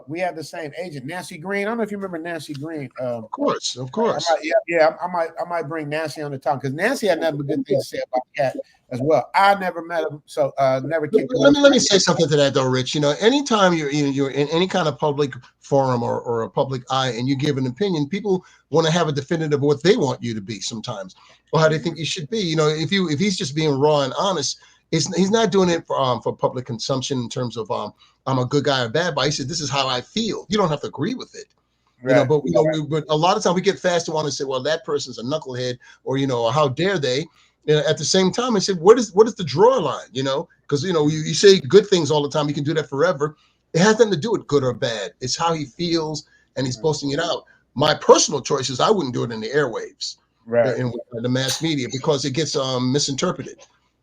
we have the same agent, Nancy Green. I don't know if you remember Nancy Green. Of course. I might bring Nancy on the talk because Nancy had nothing but good things to say about Cat as well. I never met him, so never kicked him. Let me say something to that though, Rich. You know, anytime you're in any kind of public forum or a public eye and you give an opinion, people want to have a definitive of what they want you to be sometimes, or how they think you should be. You know, if he's just being raw and honest, he's not doing it for public consumption in terms of I'm a good guy or bad guy. He said, this is how I feel. You don't have to agree with it. Right. You know, but a lot of times we get fast to want to say, well, that person's a knucklehead, or, you know, how dare they? You know, at the same time, I said, what is the draw line? You know, because, you know, you say good things all the time. You can do that forever. It has nothing to do with good or bad. It's how he feels, and he's posting it out. My personal choice is I wouldn't do it in the airwaves, right, in the mass media, because it gets misinterpreted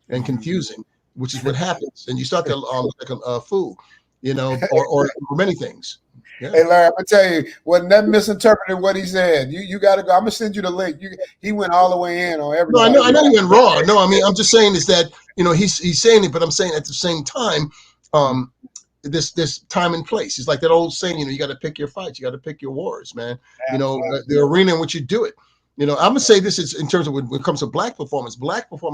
and confusing, which is what happens, and you start to look like a fool, you know, or many things. Yeah. Hey, Larry, I'm gonna tell you, wasn't that misinterpreted what he said? You got to go. I'm gonna send you the link. He went all the way in on everybody. No, I know he went raw. No, I mean, I'm just saying is that, you know, he's saying it, but I'm saying at the same time, this time and place. It's like that old saying, you know, you got to pick your fights, you got to pick your wars, man. Absolutely. You know, the arena in which you do it. You know, I'm gonna say this is in terms of when it comes to black performers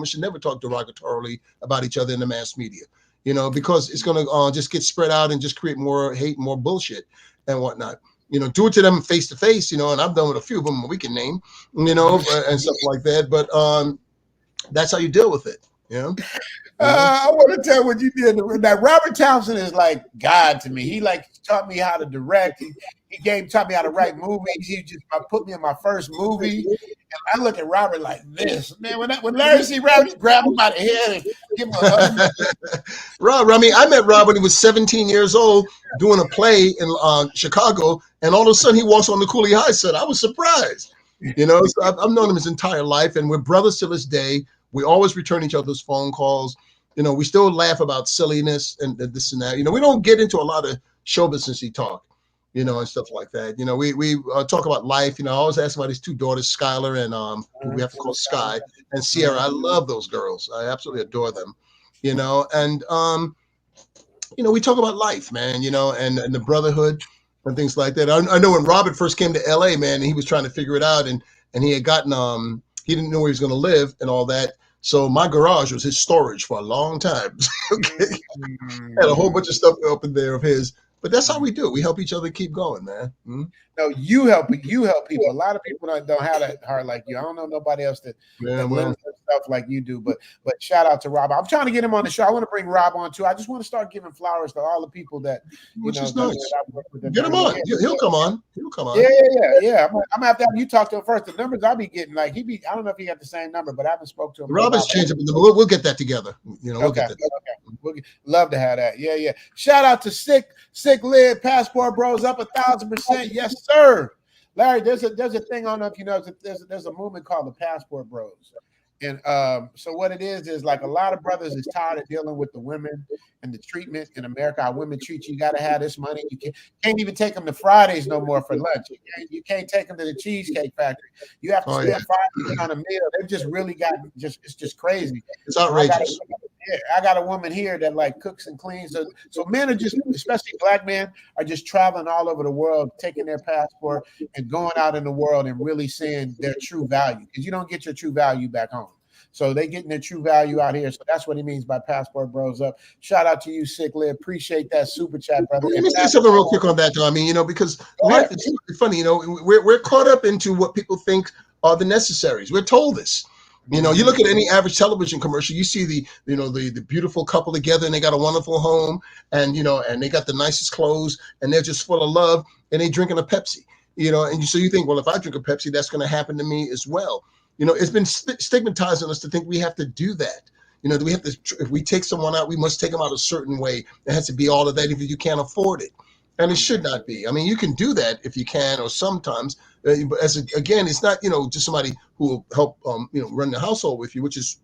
should never talk derogatorily about each other in the mass media. You know, because it's going to just get spread out and just create more hate, more bullshit and whatnot. You know, do it to them face to face, you know, and I've done with a few of them we can name, you know, and stuff like that. But that's how you deal with it, you know? I want to tell what you did. That Robert Townsend is like God to me. He like taught me how to direct. He taught me how to write movies. He just put me in my first movie. And I look at Robert like this, man. When Larry see Robert, he grab him by the head and give him a hug. Rob, I mean, I met Rob when he was 17 years old doing a play in Chicago, and all of a sudden he walks on the Cooley High set. I was surprised, you know. So I've known him his entire life, and we're brothers to this day. We always return each other's phone calls. You know, we still laugh about silliness and this and that. You know, we don't get into a lot of show businessy talk, you know, and stuff like that. You know, we talk about life. You know, I always ask about his two daughters, Skylar and who we have to call Sky, and Sierra. I love those girls. I absolutely adore them. You know, and you know, we talk about life, man. You know, and the brotherhood and things like that. I know when Robert first came to LA, man, and he was trying to figure it out, and he had gotten he didn't know where he was going to live and all that. So my garage was his storage for a long time. Okay, had a whole bunch of stuff up in there of his. But that's how we do. We help each other keep going, man. Mm-hmm. No, you help people. A lot of people don't have that heart like you. I don't know nobody else that lives stuff like you do. But shout out to Rob. I'm trying to get him on the show. I want to bring Rob on too. I just want to start giving flowers to all the people that which is nice. Get him on. He'll come on. He'll come on. Yeah. I'm gonna have to have you talk to him first. The numbers I be getting, like I don't know if he got the same number, but I haven't spoke to him. Robin's changing, but we'll get that together. You know, we'll get that. Okay. We'll love to have that. Yeah. Shout out to Sick Lid Passport Bros up 1,000%. Yes, sir. Larry, there's a thing, I don't know if you know, there's a movement called the Passport Bros. And so what it is like a lot of brothers is tired of dealing with the women and the treatment in America. How women treat you. You got to have this money. You can't even take them to Fridays no more for lunch. You can't take them to the Cheesecake Factory. You have to spend $5 on a meal. They've just really it's just crazy. It's outrageous. I got a woman here that like cooks and cleans. So men are just, especially black men, are just traveling all over the world, taking their passport and going out in the world and really seeing their true value, because you don't get your true value back home. So they getting their true value out here. So that's what he means by Passport Bros up. Shout out to you, Sick Lid. Appreciate that super chat, brother. Let me say something real quick on that, though. I mean, you know, because life is funny. You know, we're caught up into what people think are the necessaries. We're told this. You know, you look at any average television commercial, you see the beautiful couple together and they got a wonderful home and, you know, and they got the nicest clothes and they're just full of love and they drinking a Pepsi, you know, and so you think, well, if I drink a Pepsi, that's going to happen to me as well. You know, it's been stigmatizing us to think we have to do that. You know, if we take someone out, we must take them out a certain way. It has to be all of that if you can't afford it. And it should not be. I mean, you can do that if you can, or sometimes. But again, it's not, you know, just somebody who will help, you know, run the household with you, which is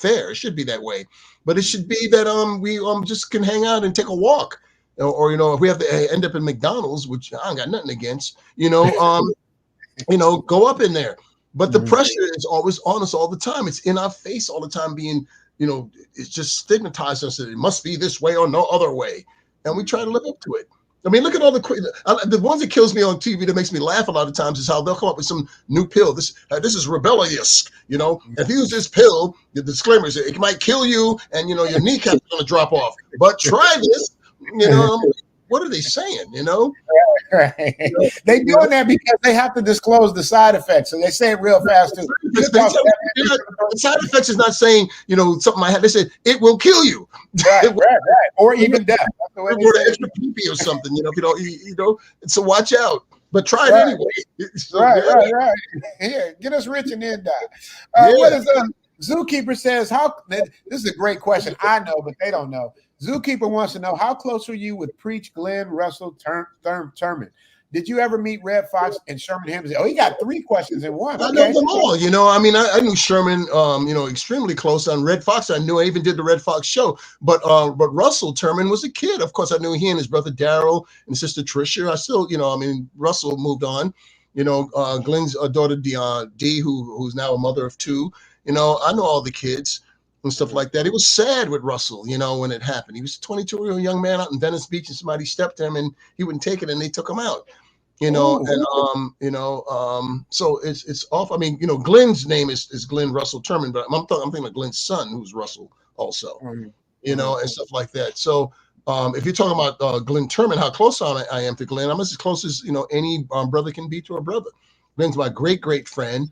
fair. It should be that way. But it should be that we just can hang out and take a walk. Or if we have to end up in McDonald's, which I ain't got nothing against, go up in there. But the pressure is always on us all the time. It's in our face all the time, being, it's just stigmatized us that it must be this way or no other way. And we try to live up to it. I mean, look at all the ones that kills me on TV that makes me laugh a lot of times is how they'll come up with some new pill. This is rebellious, If you use this pill, the disclaimer is it might kill you and, your kneecap's going to drop off. But try this, what are they saying, Right. They doing that because they have to disclose the side effects. So they say it real fast too. The side effects is not saying, something I had. They said it will kill you. Right. Or even death. Or extra pee or something, so watch out. But try it anyway. Right. Here, get us rich and then die. What is Zookeeper says, this is a great question. I know, but they don't know. Zookeeper wants to know, how close were you with Preach, Glenn, Russell, Thurman? Did you ever meet Red Fox and Sherman Hemsley? Oh, he got 3 questions in one. Okay. I know them all. I knew Sherman, extremely close. On Red Fox, I even did the Red Fox show. But Russell Thurman was a kid. Of course, I knew he and his brother Daryl and sister Tricia. I still, Russell moved on. Glenn's daughter Dee, who's now a mother of 2. I know all the kids and stuff like that. It was sad with Russell, when it happened. He was a 22-year-old young man out in Venice Beach, and somebody stepped him, and he wouldn't take it, and they took him out. So it's off. I mean, Glenn's name is Glenn Russell Thurman, but I'm thinking of Glenn's son, who's Russell also, and stuff like that. So if you're talking about Glenn Thurman, how close I am to Glenn, I'm as close as any brother can be to a brother. Glenn's my great friend.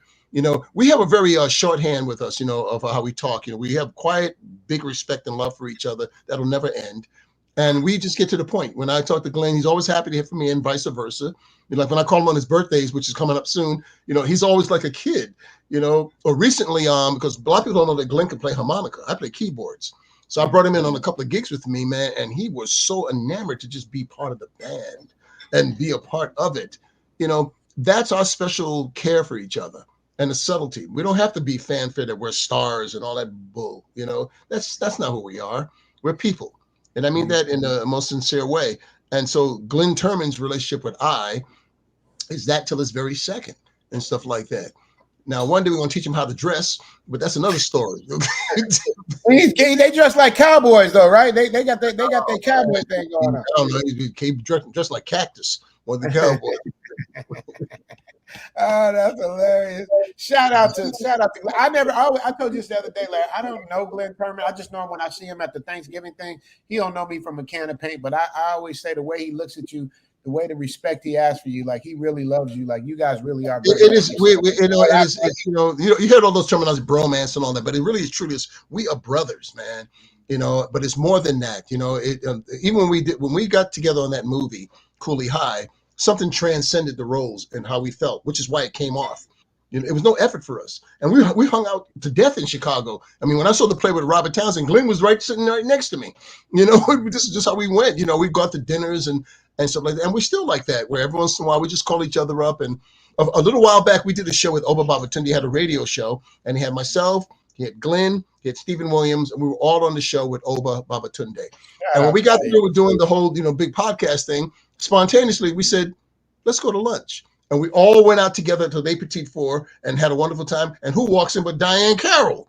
We have a very shorthand with us, of how we talk. We have quiet, big respect and love for each other that'll never end. And we just get to the point. When I talk to Glenn, he's always happy to hear from me, and vice versa. Like when I call him on his birthdays, which is coming up soon, he's always like a kid, or recently, because a lot of people don't know that Glenn can play harmonica. I play keyboards. So I brought him in on a couple of gigs with me, man, and he was so enamored to just be part of the band and be a part of it. That's our special care for each other. And the subtlety. We don't have to be fanfare that we're stars and all that bull. That's not who we are. We're people, and I mean that in the most sincere way. And so Glenn Thurman's relationship with I is that till his very second and stuff like that. Now, one day we're gonna teach him how to dress, but that's another story. They dress like cowboys, though, right? They got their cowboy thing going on. I don't know. He dressed like Cactus or the cowboy. Oh, that's hilarious. Shout out to I told you this the other day, Larry, I don't know Glenn Thurman. I just know him when I see him at the Thanksgiving thing. He don't know me from a can of paint, but I always say the way he looks at you, the way the respect he has for you, like he really loves you, like you guys really are. It is, you heard all those terminologies, bromance and all that, but it really is truly is. We are brothers, man. But it's more than that. Even when we got together on that movie, Cooley High, something transcended the roles and how we felt, which is why it came off. It was no effort for us. And we hung out to death in Chicago. I mean, when I saw the play with Robert Townsend, Glenn was sitting right next to me. This is just how we went. We go out to dinners and stuff like that. And we're still like that, where every once in a while we just call each other up. And a little while back, we did a show with Oba Babatunde. He had a radio show, and he had myself, he had Glenn, he had Stephen Williams, and we were all on the show with Oba Babatunde. And when we got through doing the whole, big podcast thing, spontaneously, we said, let's go to lunch. And we all went out together to Les Petites Four and had a wonderful time. And who walks in but Diane Carroll?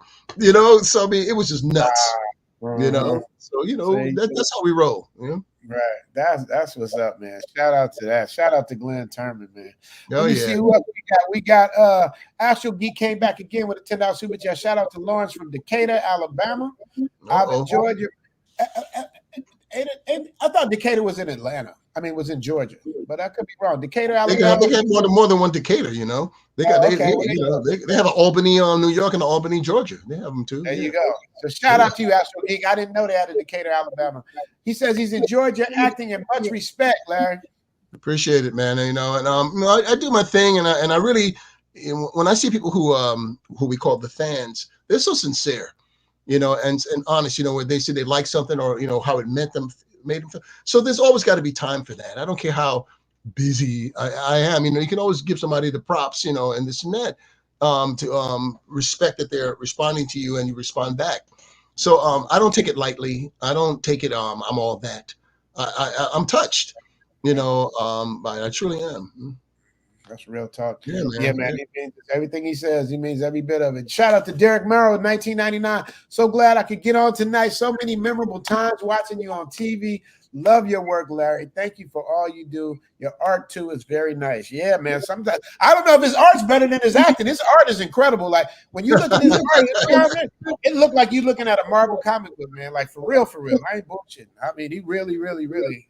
So, I mean, it was just nuts, So, that's how we roll. Right. That's what's up, man. Shout out to that. Shout out to Glenn Thurman, man. Oh, Let me see who else we got. We got Astral Geek came back again with a $10 super chat. Shout out to Lawrence from Decatur, Alabama. I've enjoyed your. I thought Decatur was in Atlanta. I mean, was in Georgia, but I could be wrong. Decatur, Alabama. They have more than one Decatur. They got they have an Albany, New York, and an Albany, Georgia. They have them too. There you go. So shout out to you, Astro Geek. I didn't know they had a Decatur, Alabama. He says he's in Georgia, acting in much respect, Larry. Appreciate it, man. I do my thing, and I really, when I see people who we call the fans, they're so sincere, and honest. Where they say they like something or how it made them feel. So there's always got to be time for that. I don't care how busy I am. You can always give somebody the props, and this and that. to respect that they're responding to you and you respond back. So I don't take it lightly. I don't take it. I'm all that. I'm touched. I truly am. That's real talk. Yeah, man. Yeah, man. He means everything he says. He means every bit of it. Shout out to Derek Merrill, 1999. So glad I could get on tonight. So many memorable times watching you on TV. Love your work, Larry. Thank you for all you do. Your art too is very nice. Yeah, man. Sometimes I don't know if his art's better than his acting. His art is incredible. Like when you look at his art, it looked like you're looking at a Marvel comic book, man. Like for real, for real. I ain't bullshitting. I mean, he really, really, really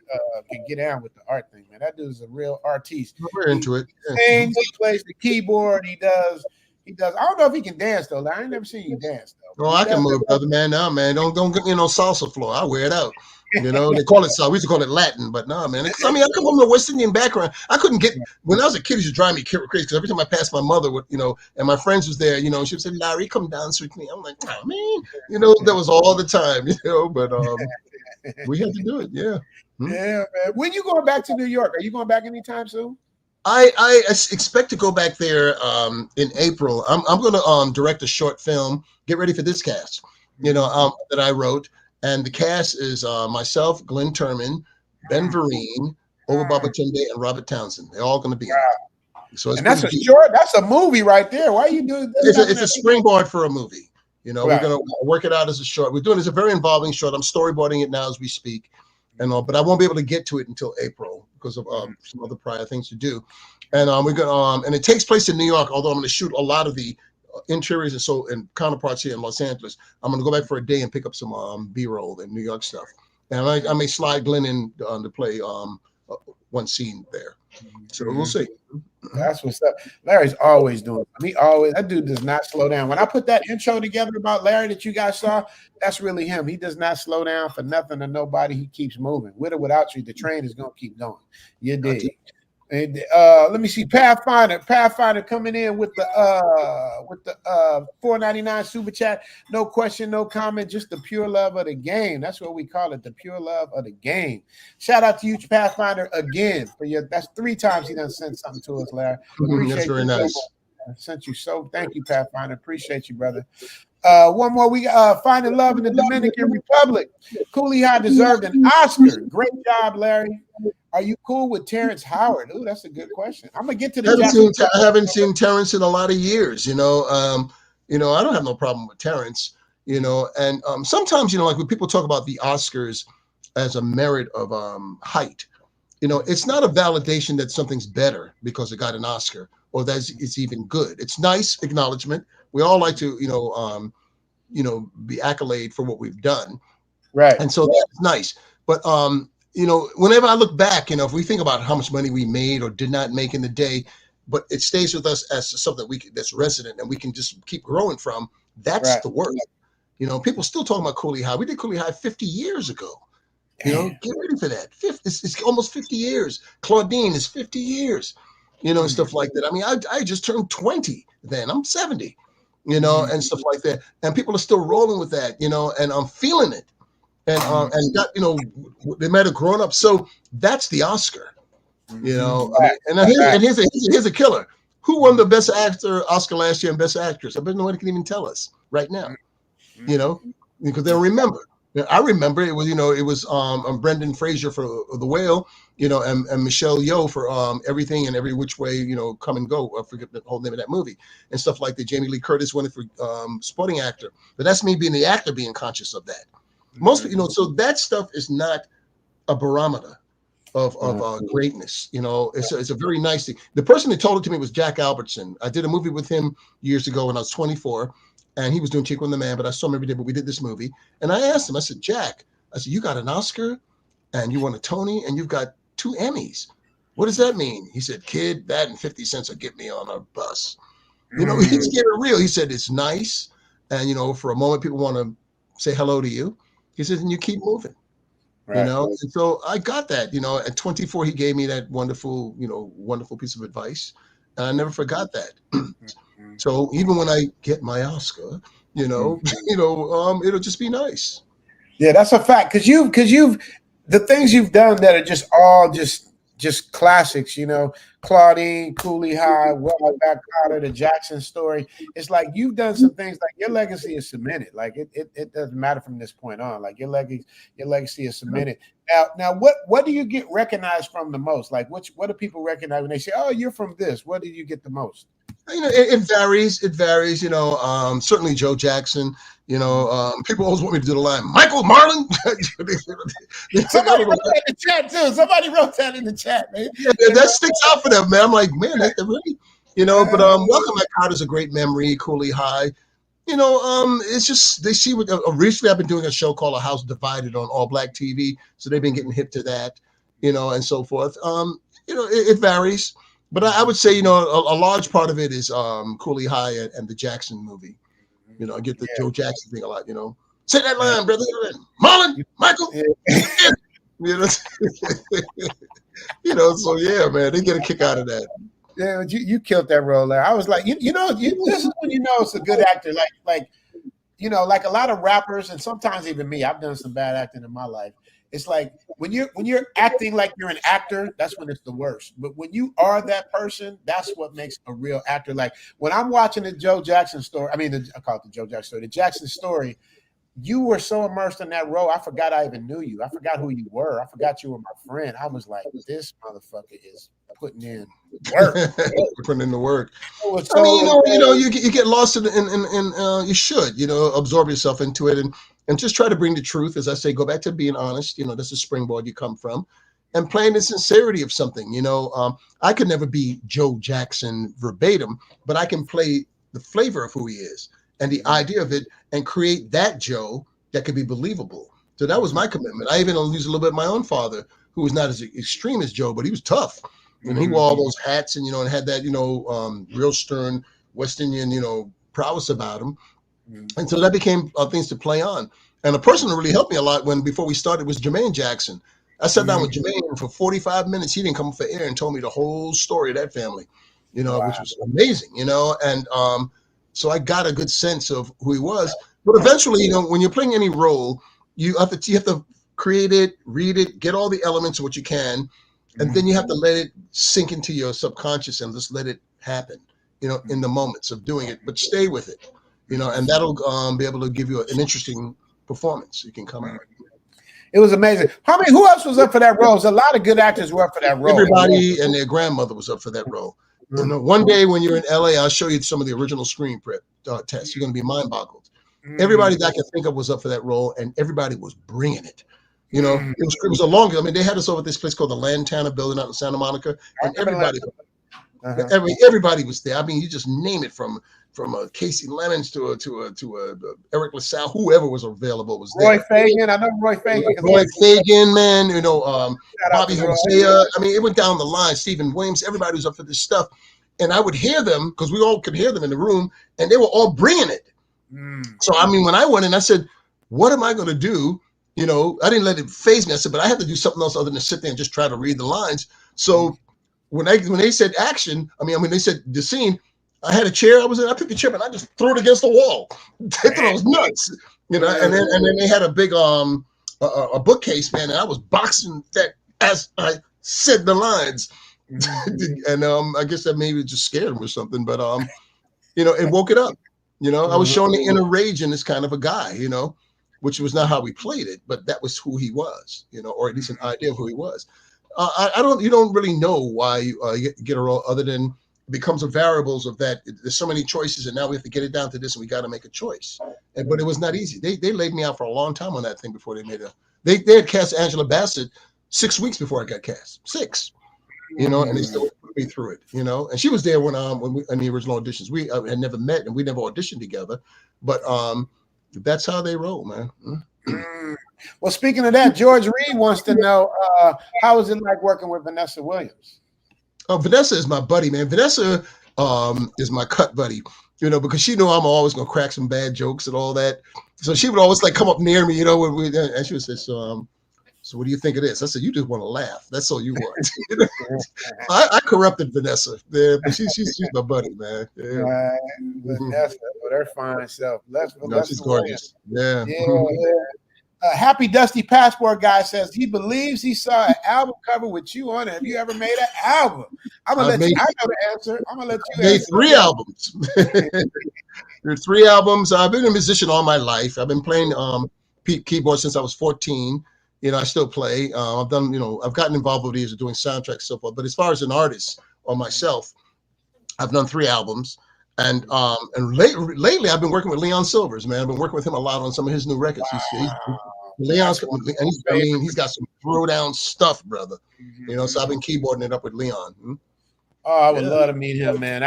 can get down with the art thing, man. That dude is a real artiste. We're into it. He sings, he plays the keyboard. He does. I don't know if he can dance though. Larry. I ain't never seen you dance though. Oh, I can move, brother, man. No, man. Don't get me no salsa floor. I wear it out. They call it salsa. We used to call it Latin, but no, man. I come from a West Indian background. I couldn't get when I was a kid. It used to drive me crazy because every time I passed my mother, and my friends was there, she would say, "Larry, come dance with me." I'm like, "Oh man," that was all the time, But we had to do it, yeah. Yeah, man. When you going back to New York? Are you going back anytime soon? I expect to go back there in April. I'm going to direct a short film. Get ready for this cast, that I wrote. And the cast is myself, Glenn Turman, Ben Vereen, Oba Babatunde, and Robert Townsend. They're all going to be in it. So that's a short. That's a movie right there. Why are you doing this? It's a springboard for a movie. We're going to work it out as a short. It's a very involving short. I'm storyboarding it now as we speak, and all. But I won't be able to get to it until April because of some other prior things to do. And we're going and it takes place in New York. Although I'm going to shoot a lot of the interiors and counterparts here in Los Angeles. I'm going to go back for a day and pick up some B-roll and New York stuff. And I may slide Glenn in to play one scene there. So we'll see. That's what's up. Larry's always doing it. That dude does not slow down. When I put that intro together about Larry that you guys saw, that's really him. He does not slow down for nothing or nobody. He keeps moving. With or without you, the train is going to keep going. You dig. And let me see, Pathfinder coming in with the $4.99 super chat. No question, no comment, just the pure love of the game. That's what we call it, the pure love of the game. Shout out to you, Pathfinder, again for that's 3 times he done sent something to us, Larry. That's very nice. I sent you thank you, Pathfinder. Appreciate you, brother. One more. We Finding Love in the Dominican Republic. Cooley High deserved an Oscar. Great job, Larry. Are you cool with Terrence Howard? Ooh, that's a good question. I'm gonna get to the. I haven't seen Terrence in a lot of years. I don't have no problem with Terrence. And sometimes like when people talk about the Oscars as a merit of height, it's not a validation that something's better because it got an Oscar or that it's even good. It's nice acknowledgement. We all like to be accolade for what we've done, right? And so that's nice, but whenever I look back, if we think about how much money we made or did not make in the day, but it stays with us as something that's resident and we can just keep growing from. That's the work. People still talking about Cooley High. We did Cooley High 50 years ago. Get ready for that. It's almost 50 years. Claudine is 50 years. And stuff like that. I mean, I just turned 20 then. I'm 70. And stuff like that. And people are still rolling with that. And I'm feeling it. And got they might have grown up. So that's the Oscar, And here's a killer. Who won the Best Actor Oscar last year and Best Actress? I bet nobody can even tell us right now. Because they'll remember. I remember it was Brendan Fraser for The Whale, and Michelle Yeoh for Everything and Every Which Way, Come and Go. I forget the whole name of that movie and stuff like that. Jamie Lee Curtis won it for supporting actor, but that's me being the actor being conscious of that. Most so that stuff is not a barometer of greatness. It's a very nice thing. The person that told it to me was Jack Albertson. I did a movie with him years ago when I was 24, and he was doing Chico and the Man, but I saw him every day. But we did this movie, and I asked him. I said, Jack, you got an Oscar, and you won a Tony, and you've got 2 Emmys. What does that mean? He said, kid, that and 50 cents will get me on a bus. He's getting real. He said, it's nice, and for a moment people want to say hello to you. He says, and you keep moving, right. And so I got that, at 24, he gave me that wonderful, wonderful piece of advice. And I never forgot that. So even when I get my Oscar, it'll just be nice. Yeah, that's a fact. Cause you've the things you've done that are just all just just classics, you know, Claudine, Cooley High, Wild Back Carter, the Jackson Story. It's like you've done some things like your legacy is cemented. Like it doesn't matter from this point on. Like your legacy is cemented. Now what do you get recognized from the most? Like what do people recognize when they say, "Oh, you're from this"? What do you get the most? You know, it varies. It varies. You know, certainly Joe Jackson. You know, people always want me to do the line, Michael Marlin. Somebody wrote that in the chat too. Somebody wrote that in the chat, man. Yeah, that sticks out for them, man. I'm like, man, that really, you know. But Welcome Back Carter's a great memory. Cooley High. You know, it's just they see what. Recently, I've been doing a show called A House Divided on All Black TV, so they've been getting hip to that. You know, and so forth. You know, it varies. But I would say, you know, a large part of it is Cooley High and the Jackson movie. You know, I get the Joe Jackson thing a lot, you know. Say that line, brother. Marlon, Michael. You know, you know, so yeah, man, they get a kick out of that. Yeah, you killed that role there. I was like, you know, this is when you know it's a good actor. Like, you know, like a lot of rappers, and sometimes even me, I've done some bad acting in my life. It's like when you're acting like you're an actor, that's when it's the worst. But when you are that person, that's what makes a real actor. Like when I'm watching the Joe Jackson story, I call it the Joe Jackson story, the Jackson Story. You were so immersed in that role, I forgot I even knew you. I forgot who you were. I forgot you were my friend. I was like, this motherfucker is putting in work. Putting in the work. So I mean, you know, you get lost in you should, you know, absorb yourself into it and just try to bring the truth. As I say, go back to being honest. You know, that's a springboard you come from, and playing the sincerity of something. You know, I could never be Joe Jackson verbatim, but I can play the flavor of who he is and the idea of it, and create that Joe that could be believable. So that was my commitment. I even used a little bit of my own father, who was not as extreme as Joe, but he was tough. And he wore all those hats and, you know, and had that, you know, real stern West Indian, you know, prowess about him. And so that became things to play on. And a person who really helped me a lot before we started was Jermaine Jackson. I sat down with Jermaine for 45 minutes. He didn't come for air and told me the whole story of that family, you know, which was amazing, you know. And so I got a good sense of who he was. But eventually, you know, when you're playing any role, you have to create it, read it, get all the elements of what you can. And then you have to let it sink into your subconscious and just let it happen, you know, in the moments of doing it, but stay with it, you know, and that'll be able to give you an interesting performance. You can come out. It was amazing. Who else was up for that role? There's a lot of good actors were up for that role. Everybody and their grandmother was up for that role. You know, one day when you're in LA, I'll show you some of the original screen prep tests. You're going to be mind boggled. Everybody that I can think of was up for that role, and everybody was bringing it. You know, it was a long. I mean, they had us over at this place called the Lantana Building out in Santa Monica, and everybody was there. I mean, you just name it from Casey Lemons to Eric LaSalle, whoever was available was there. Roy Fagan, I know Roy Fagan. Roy Fagan, man, you know, Bobby Hosea. I mean, it went down the line. Stephen Williams, everybody was up for this stuff, and I would hear them because we all could hear them in the room, and they were all bringing it. So I mean, when I went in, I said, "What am I going to do?" You know, I didn't let it phase me. I said, but I had to do something else other than sit there and just try to read the lines. So when they said action, when they said the scene, I had a chair. I picked the chair and I just threw it against the wall. They thought I was nuts, you know. And then they had a big a bookcase, man, and I was boxing that as I said the lines. And I guess that maybe just scared him or something. But you know, it woke it up. You know, I was showing the inner rage in this kind of a guy, you know, which was not how we played it, but that was who he was, you know, or at least an idea of who he was. You don't really know why you get a role other than it becomes a variables of that. There's so many choices, and now we have to get it down to this, and we got to make a choice. But it was not easy. They laid me out for a long time on that thing before they made they had cast Angela Bassett 6 weeks before I got cast. 6, you know, and they still put me through it, you know. And she was there when we in the original auditions. We had never met and we never auditioned together, but that's how they roll, man. Well, speaking of that, George Reed wants to know how is it like working with Vanessa Williams? Oh, Vanessa is my buddy, man. Vanessa is my cut buddy, you know, because she knew I'm always gonna crack some bad jokes and all that. So she would always like come up near me, you know, and she would say, so what do you think of this? I said, you just want to laugh. That's all you want. You know? I corrupted Vanessa, yeah, but she's my buddy, man. Yeah. Vanessa, with her fine self. She's gorgeous. Yeah. Happy Dusty Passport guy says he believes he saw an album cover with you on it. Have you ever made an album? I'm gonna let you. I know the answer. I'm gonna let you. Made answer. 3 albums. There are 3 albums. I've been a musician all my life. I've been playing keyboard since I was 14. You know, I still play. I've done, you know, I've gotten involved with these, doing soundtracks and so forth. But as far as an artist or myself, I've done 3 albums. And lately I've been working with Leon Silvers, man. I've been working with him a lot on some of his new records. Leon's, and he's got some throwdown stuff, brother. You know, so I've been keyboarding it up with Leon. Oh, I would love to meet him, man.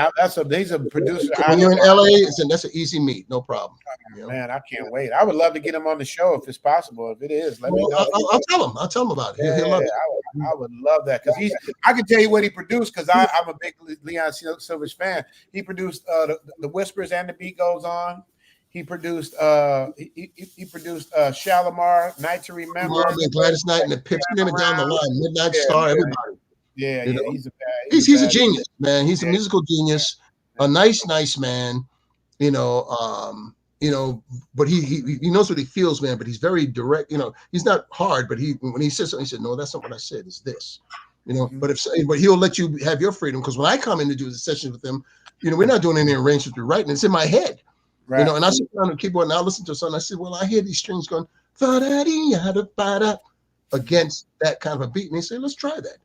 He's a producer. When you're in LA, that's an easy meet, no problem. You know? Man, I can't wait. I would love to get him on the show if it's possible. If it is, let me know. I'll tell him. I'll tell him about it. He'll love it. I would love that because I can tell you what he produced because I'm a big Leon Silvers fan. He produced the Whispers and the Beat Goes On. He produced he produced Shalimar, Night to Remember, Gladys Knight, and the Pips. Name it down the line. Midnight Star, everybody. Yeah, you know? he's a genius, man. He's a musical genius, a nice man. You know, but he knows what he feels, man. But he's very direct. You know, he's not hard, but when he says something, he said, "No, that's not what I said. It's this." You know, but he'll let you have your freedom because when I come in to do the sessions with him, you know, we're not doing any arrangements. We're writing. It's in my head. Right. You know, and I sit down on the keyboard and I listen to a song. I said, well, I hear these strings going against that kind of a beat. And they say, let's try that.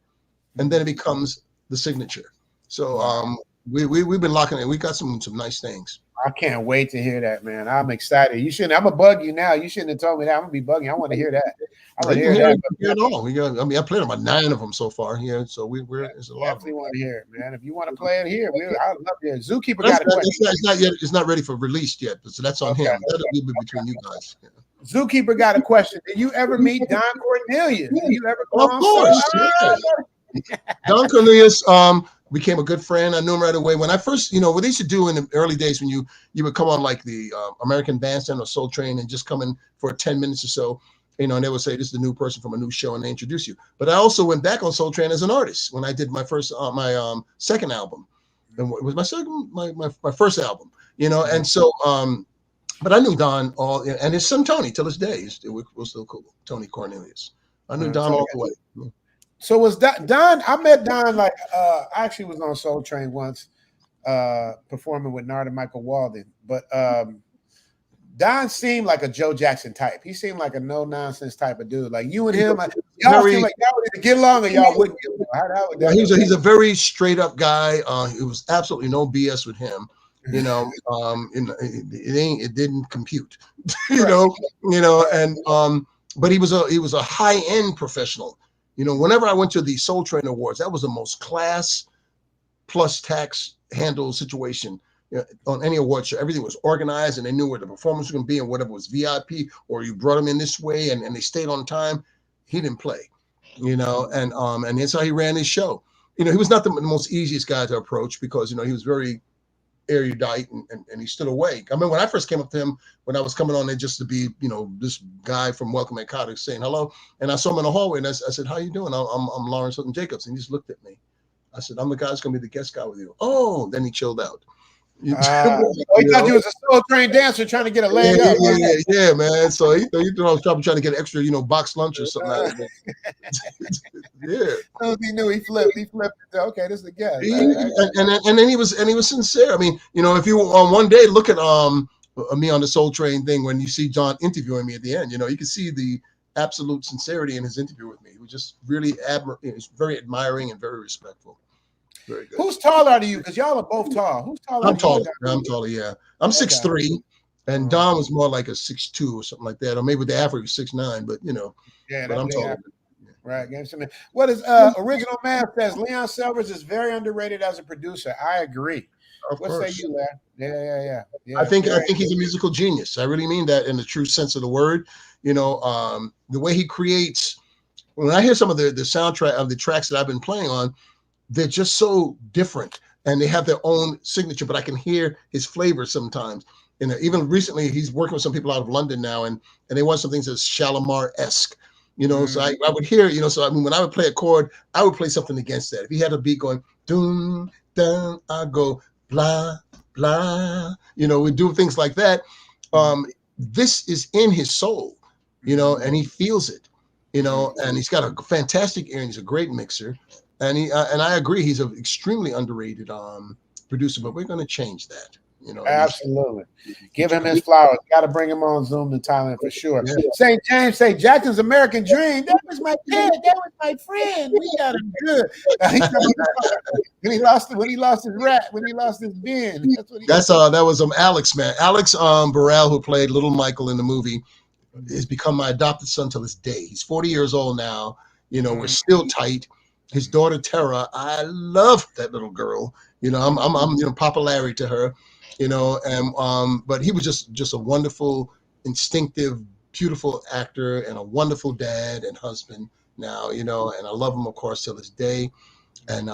And then it becomes the signature. So we've been locking in. We got some nice things. I can't wait to hear that, man. I'm excited. You shouldn't. I'm gonna bug you now. You shouldn't have told me that. I'm gonna be bugging. I want to hear that. I want to hear that. I played about 9 of them so far here. So there's a lot. Definitely want to hear it, man. If you want to play it here, I'd love to hear it. Zookeeper got a question. It's not ready for release yet, so that's on him. That'll be between you guys. Yeah. Zookeeper got a question. Did you ever meet Don Cornelius? Did you ever go on course. Don Cornelius became a good friend. I knew him right away. When I first, you know, what they used to do in the early days when you would come on like the American Bandstand or Soul Train and just come in for 10 minutes or so, you know, and they would say, this is the new person from a new show, and they introduce you. But I also went back on Soul Train as an artist when I did my first, my second album. And it was my first album, you know, and so, but I knew Don and his son Tony till this day. We're still cool. Tony Cornelius. I knew Don all the way. So was Don? I met Don like I actually was on Soul Train once, performing with Nard and Michael Walden. But Don seemed like a Joe Jackson type. He seemed like a no nonsense type of dude. Like you and him, y'all seem like y'all would get along, or y'all wouldn't get along. He's a very straight up guy. It was absolutely no BS with him. You know, it didn't compute. you know, and but he was a high end professional. You know, whenever I went to the Soul Train Awards, that was the most class plus tax handle situation on any award show. Everything was organized and they knew where the performance was going to be and whatever was VIP or you brought them in this way and they stayed on time. He didn't play, you know, and that's how he ran his show. You know, he was not the most easiest guy to approach because, you know, he was very erudite and he stood awake. I mean, when I first came up to him, when I was coming on there just to be, you know, this guy from Welcome at Cottage saying hello, and I saw him in the hallway and I said, how you doing? I'm Lawrence Hilton Jacobs. And he just looked at me. I said, I'm the guy that's going to be the guest guy with you. Oh, then he chilled out. He thought you was a Soul Train dancer trying to get a leg up. Yeah, man. So he thought I was probably trying to get an extra, you know, box lunch or something like that. Yeah. He knew he flipped. Okay, this is the guy. And then he was sincere. I mean, you know, if you on one day look at me on the Soul Train thing when you see John interviewing me at the end, you know, you can see the absolute sincerity in his interview with me. He was just really very admiring and very respectful. Very good. Who's taller than you? Because y'all are both tall. Who's taller? I'm taller. I'm taller. Yeah, I'm 6'3", and Don was more like a 6'2" or something like that, or maybe the average was 6'9". But you know, but I'm taller. Right. What is Original Man says? Leon Silvers is very underrated as a producer. I agree. What say you, Larry? Yeah. I think he's a musical genius. I really mean that in the true sense of the word. You know, the way he creates. When I hear some of the soundtrack of the tracks that I've been playing on, they're just so different and they have their own signature, but I can hear his flavor sometimes. You know, even recently he's working with some people out of London now and they want some things that's Shalimar-esque, you know, so I would hear, you know, so I mean, when I would play a chord, I would play something against that. If he had a beat going, doom, down, I go, blah, blah, you know, we do things like that. This is in his soul. and he feels it, and he's got a fantastic ear and he's a great mixer. And and I agree, he's an extremely underrated producer, but we're going to change that. Absolutely. Give him his flowers. Got to bring him on Zoom to Thailand for sure. Yeah. St. James say Jackson's American Dream. That was my kid. That was my friend. We got him good. When he lost his rat, when he lost his bin. That was Alex, man. Alex Burrell, who played Little Michael in the movie, has become my adopted son till this day. He's 40 years old now. We're still tight. His daughter Tara, I love that little girl. I'm Papa Larry to her. But he was just a wonderful, instinctive, beautiful actor and a wonderful dad and husband now, and I love him, of course, till this day. And,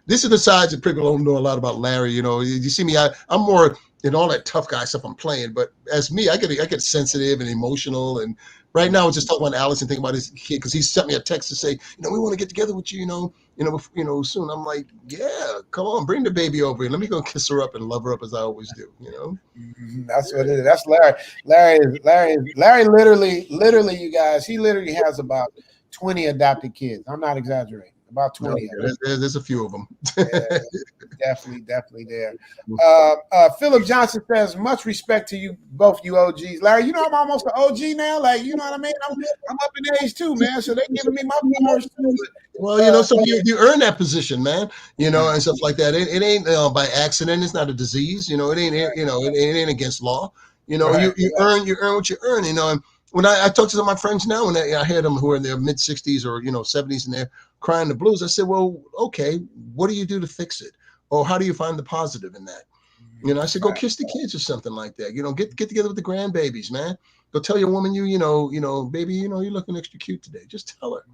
this is the sides that people don't know a lot about Larry. You see me, I'm more in all that tough guy stuff I'm playing, but as me, I get sensitive and emotional. And right now I was just talking about Alex and thinking about his kid, because he sent me a text to say, we want to get together with you, soon. I'm like, yeah, come on, bring the baby over here. Let me go kiss her up and love her up as I always do, That's what it is. That's Larry. Larry literally, you guys, he literally has about 20 adopted kids. I'm not exaggerating. About 20. There's a few of them. Definitely there. Philip Johnson says, much respect to you, both you OGs. Larry, I'm almost an OG now. Like, you know what I mean? I'm up in age too, man. So they're giving me my flowers too. Well, so you earn that position, man, and stuff like that. It ain't by accident. It's not a disease. It ain't against law. You earn what you earn, and when I talk to some of my friends now, and I hear them who are in their mid 60s or 70s and they're crying the blues, I said, well, okay, what do you do to fix it? Or how do you find the positive in that? I said, go kiss the kids or something like that. Get together with the grandbabies, man. Go tell your woman baby, you're looking extra cute today. Just tell her,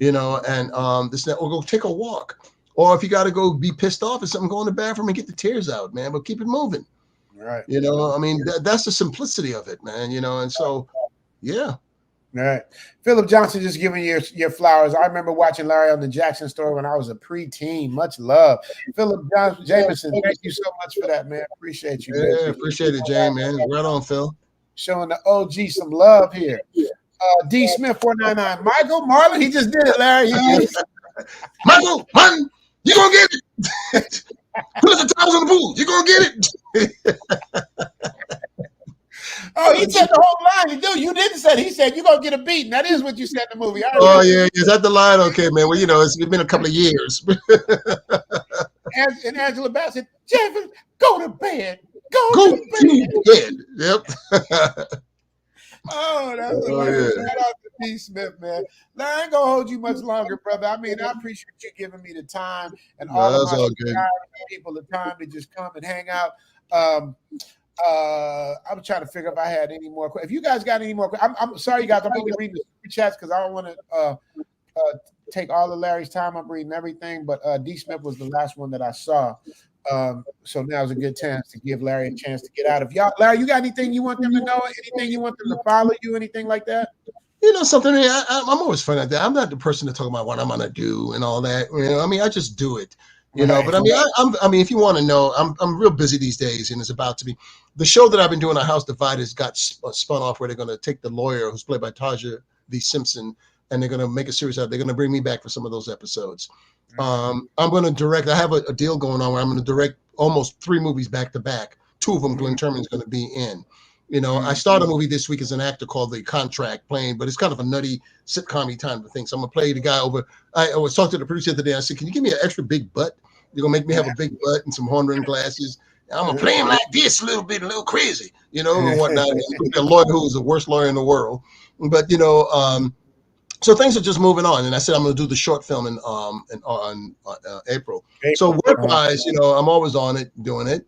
and this or go take a walk. Or if you got to go be pissed off or something, go in the bathroom and get the tears out, man. But keep it moving. Right. That's the simplicity of it, man. And so. Yeah. All right. Philip Johnson just giving you your flowers. I remember watching Larry on the Jackson Story when I was a preteen. Much love. Philip Jameson, thank you so much for that, man. Appreciate you. Yeah, appreciate it, Jay, man. Right on, Phil. Showing the OG some love here. D. Smith 499. Michael Marlon, he just did it, Larry. Michael, Martin, you gonna get it. Put the towels on the pool. You gonna get it. Oh, he said the whole line. You didn't say it. He said you're gonna get a beating. That is what you said in the movie. Oh yeah, is that the line? Okay, man. Well, it's been a couple of years. And Angela Bassett, Jeffrey, go to bed. Go to bed. Yep. Oh, that's hilarious. Shout out to D. Smith, man. Larry, I ain't gonna hold you much longer, brother. I appreciate you giving me the time and all of my people the time to just come and hang out. I'm trying to figure if I had any more. If you guys got any more, I'm sorry, you guys. I'm only reading the super chats because I don't want to take all of Larry's time. I'm reading everything, but D. Smith was the last one that I saw. So now's a good chance to give Larry a chance to get out. If y'all, Larry, you got anything you want them to know? Anything you want them to follow you? Anything like that? Something. I'm always fun at that. I'm not the person to talk about what I'm gonna do and all that. I just do it. But if you want to know, I'm real busy these days, and it's about to be the show that I've been doing. A House Divided got spun off, where they're going to take the lawyer who's played by Taja V. Simpson, and they're going to make a series out. They're going to bring me back for some of those episodes. I'm going to direct. I have a deal going on where I'm going to direct almost 3 movies back to back. 2 of them, Glenn Turman's going to be in. I started a movie this week as an actor called The Contract, but it's kind of a nutty sitcom-y type of thing. So I'm going to play the guy over. I was talking to the producer the other day. I said, can you give me an extra big butt? You're going to make me have a big butt and some horn rimmed glasses. And I'm going to play him like this a little bit, a little crazy, and whatnot. A lawyer who's the worst lawyer in the world. But, so things are just moving on. And I said I'm going to do the short film on April. So work-wise, I'm always on it, doing it.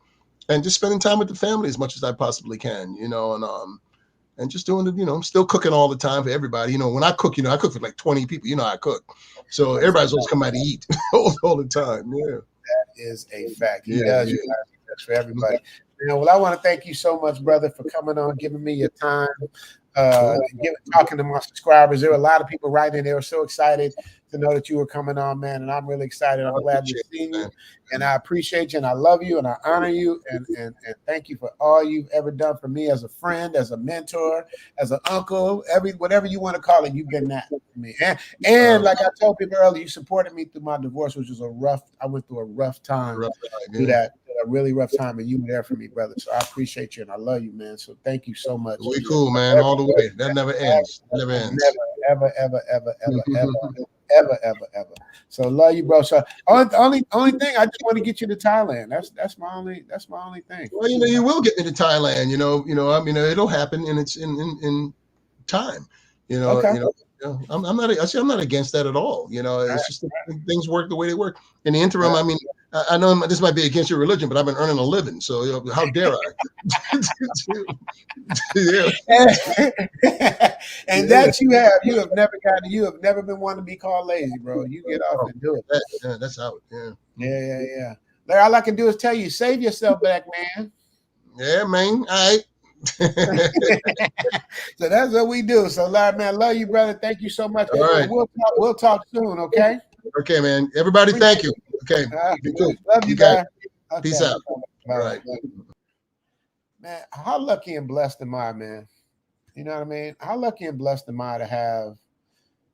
And just spending time with the family as much as I possibly can, and just doing it, I'm still cooking all the time for everybody. When I cook, I cook for like 20 people. I cook. So everybody's always come out to eat all the time. Yeah. That is a fact. He does. That's for everybody. Well, I want to thank you so much, brother, for coming on, giving me your time, talking to my subscribers. There were a lot of people writing. They were so excited to know that you were coming on, man, and I'm really excited. I'm glad to see you, man. and I appreciate you, and I love you, and I honor you, and thank you for all you've ever done for me as a friend, as a mentor, as an uncle, whatever you want to call it. You've been that for me, and like I told people earlier, you supported me through my divorce, which was I went through a rough time, through that. A really rough time, and you were there for me, brother. So I appreciate you and I love you, man. So thank you so much. We cool, man, all the way. That never ends. Never ends. Never, ever. So love you, bro. So only thing, I just want to get you to Thailand. That's my only thing. Well, you will get me to Thailand. I mean, it'll happen, and it's in time. Okay. I'm not against that at all. It's just things work the way they work. In the interim, I mean, I know this might be against your religion, but I've been earning a living, so how dare I? And that you have never been one to be called lazy, bro. You get off and do it. That's how. Yeah. Larry, all I can do is tell you, save yourself back, man. Yeah, man. All right. So that's what we do. So, Larry, man, love you, brother. Thank you so much. All right. We'll talk soon, okay? Okay, man. Everybody, thank you. Okay. Love you, guys. Peace out. All right. Man, how lucky and blessed am I, man? You know what I mean? How lucky and blessed am I to have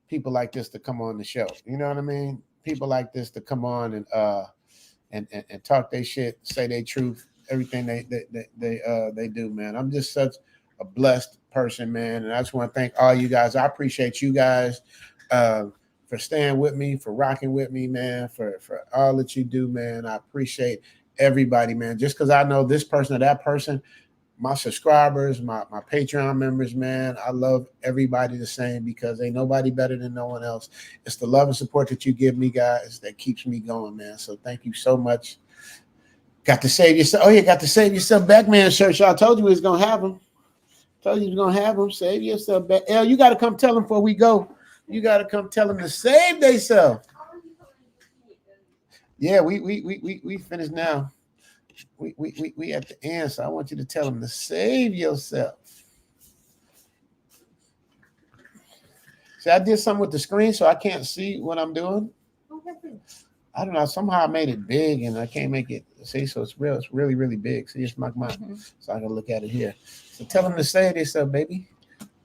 people like this to come on the show? You know what I mean? People like this to come on and talk their shit, say their truth, everything they do, man. I'm just such a blessed person, man, and I just want to thank all you guys. I appreciate you guys for staying with me, for rocking with me, man, for all that you do, man. I appreciate everybody, man. Just because I know this person or that person, my subscribers, my Patreon members, man, I love everybody the same because ain't nobody better than no one else. It's the love and support that you give me, guys, that keeps me going, man. So thank you so much. Got to save yourself. Oh, yeah, got to save yourself back, man. Shirt. I told you we was gonna have them. Told you we was gonna have them. Save yourself back. El, you gotta come tell them before we go. You gotta come tell them to save themselves. Yeah, we finished now. We at the end, so I want you to tell them to save yourself. See, I did something with the screen, so I can't see what I'm doing. I don't know. Somehow I made it big, and I can't make it. See, so it's real. It's really, really big. See, it's my so I can look at it here. So tell them to save themselves, baby.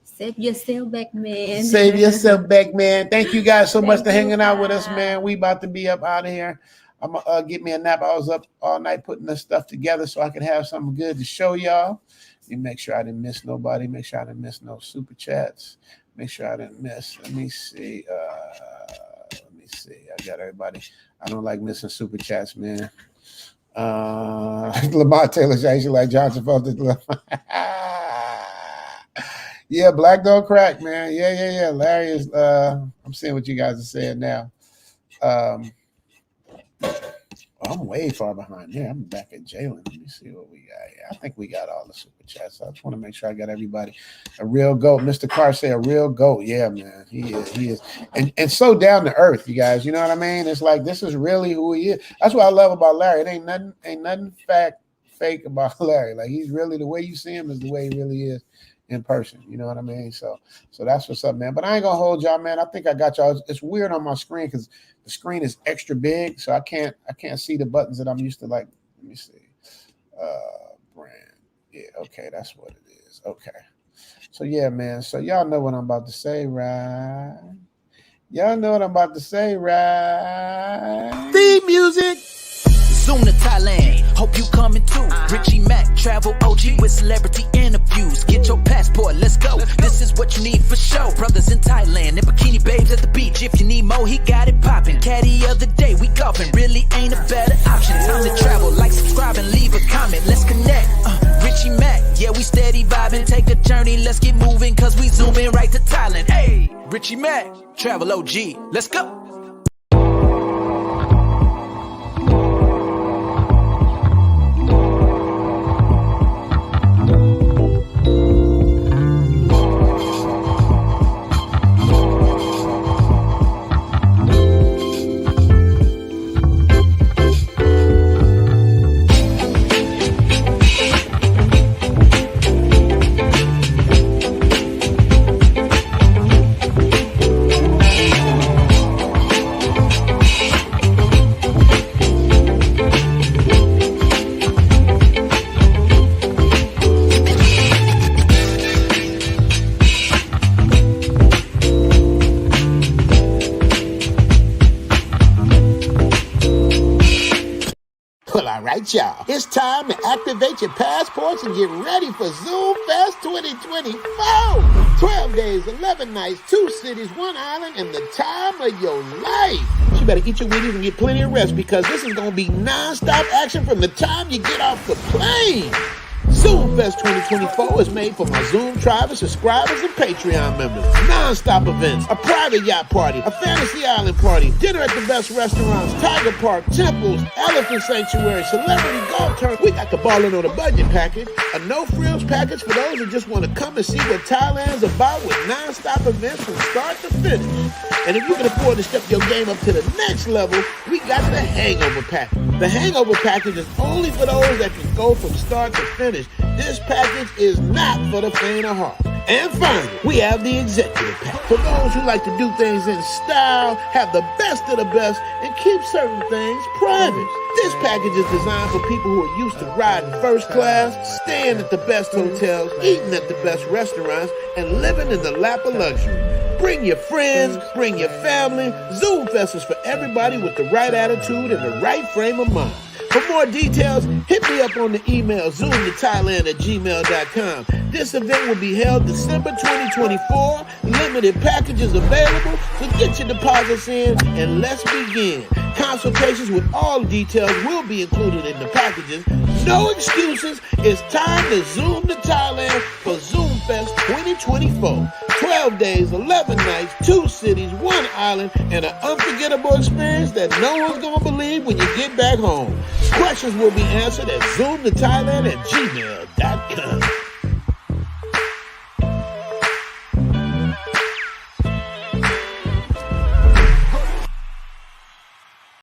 Save yourself back, man. Save yourself back, man. Thank you guys so much for hanging out with us, man. We about to be up out of here. I'm gonna get me a nap. I was up all night putting this stuff together so I could have something good to show y'all. You make sure I didn't miss nobody. Make sure I didn't miss no super chats. Make sure I didn't miss. Let me see. I got everybody. I don't like missing super chats, man. Lamar Taylor, actually like Johnson Foster. Yeah, Black Don't Crack, man. Yeah. Larry is. I'm seeing what you guys are saying now. I'm way far behind. Yeah, I'm back at Jalen. Let me see what we got here. I think we got all the super chats. I just want to make sure I got everybody. A real GOAT. Mr. Carr say a real GOAT. Yeah, man. He is. And so down to earth, you guys. You know what I mean? It's like this is really who he is. That's what I love about Larry. It ain't nothing fake about Larry. Like he's really the way you see him is the way he really is in person. You know what I mean? So that's what's up, man. But I ain't gonna hold y'all, man. I think I got y'all. It's weird on my screen because the screen is extra big, so I can't see the buttons that I'm used to. Like, let me see. Brand. Yeah, okay, that's what it is. Okay. So yeah, man. So y'all know what I'm about to say, right? Y'all know what I'm about to say, right? Theme music. Zoom to Thailand, hope you coming too. Richie Mack, travel OG with celebrity interviews. Get your passport, let's go. This is what you need for show. Brothers in Thailand and bikini babes at the beach. If you need more, he got it popping. Caddy of the day, we golfing. Really ain't a better option. Time to travel, like, subscribe, and leave a comment. Let's connect. Richie Mack, yeah, we steady vibing. Take a journey, let's get moving, cause we zooming right to Thailand. Hey, Richie Mack, travel OG, let's go. Well, all right, y'all. It's time to activate your passports and get ready for Zoom Fest 2024. 12 days, 11 nights, 2 cities, 1 island, and the time of your life. You better eat your Wheaties and get plenty of rest because this is going to be non-stop action from the time you get off the plane. Zoom Fest 2024 is made for my Zoom tribe of subscribers and Patreon members. Non-stop events, a private yacht party, a fantasy island party, dinner at the best restaurants, tiger park, temples, elephant sanctuary, celebrity golf tournament. We got the ballin' on a budget package, a no-frills package for those who just want to come and see what Thailand's about with non-stop events from start to finish. And if you can afford to step your game up to the next level, we got the Hangover Package. The Hangover Package is only for those that can go from start to finish. This package is not for the faint of heart. And finally, we have the Executive Pack. For those who like to do things in style, have the best of the best, and keep certain things private. This package is designed for people who are used to riding first class, staying at the best hotels, eating at the best restaurants, and living in the lap of luxury. Bring your friends, bring your family. Zoom Fest is for everybody with the right attitude and the right frame of mind. For more details, hit me up on the email zoomtothailand@gmail.com. This event will be held December 2024. Limited packages available, so get your deposits in and let's begin. Consultations with all details will be included in the packages. No excuses. It's time to Zoom to Thailand for Zoom Fest 2024. 12 days, 11 nights, 2 cities, 1 island, and an unforgettable experience that no one's going to believe when you get back home. Questions will be answered at zoomtothailand@gmail.com.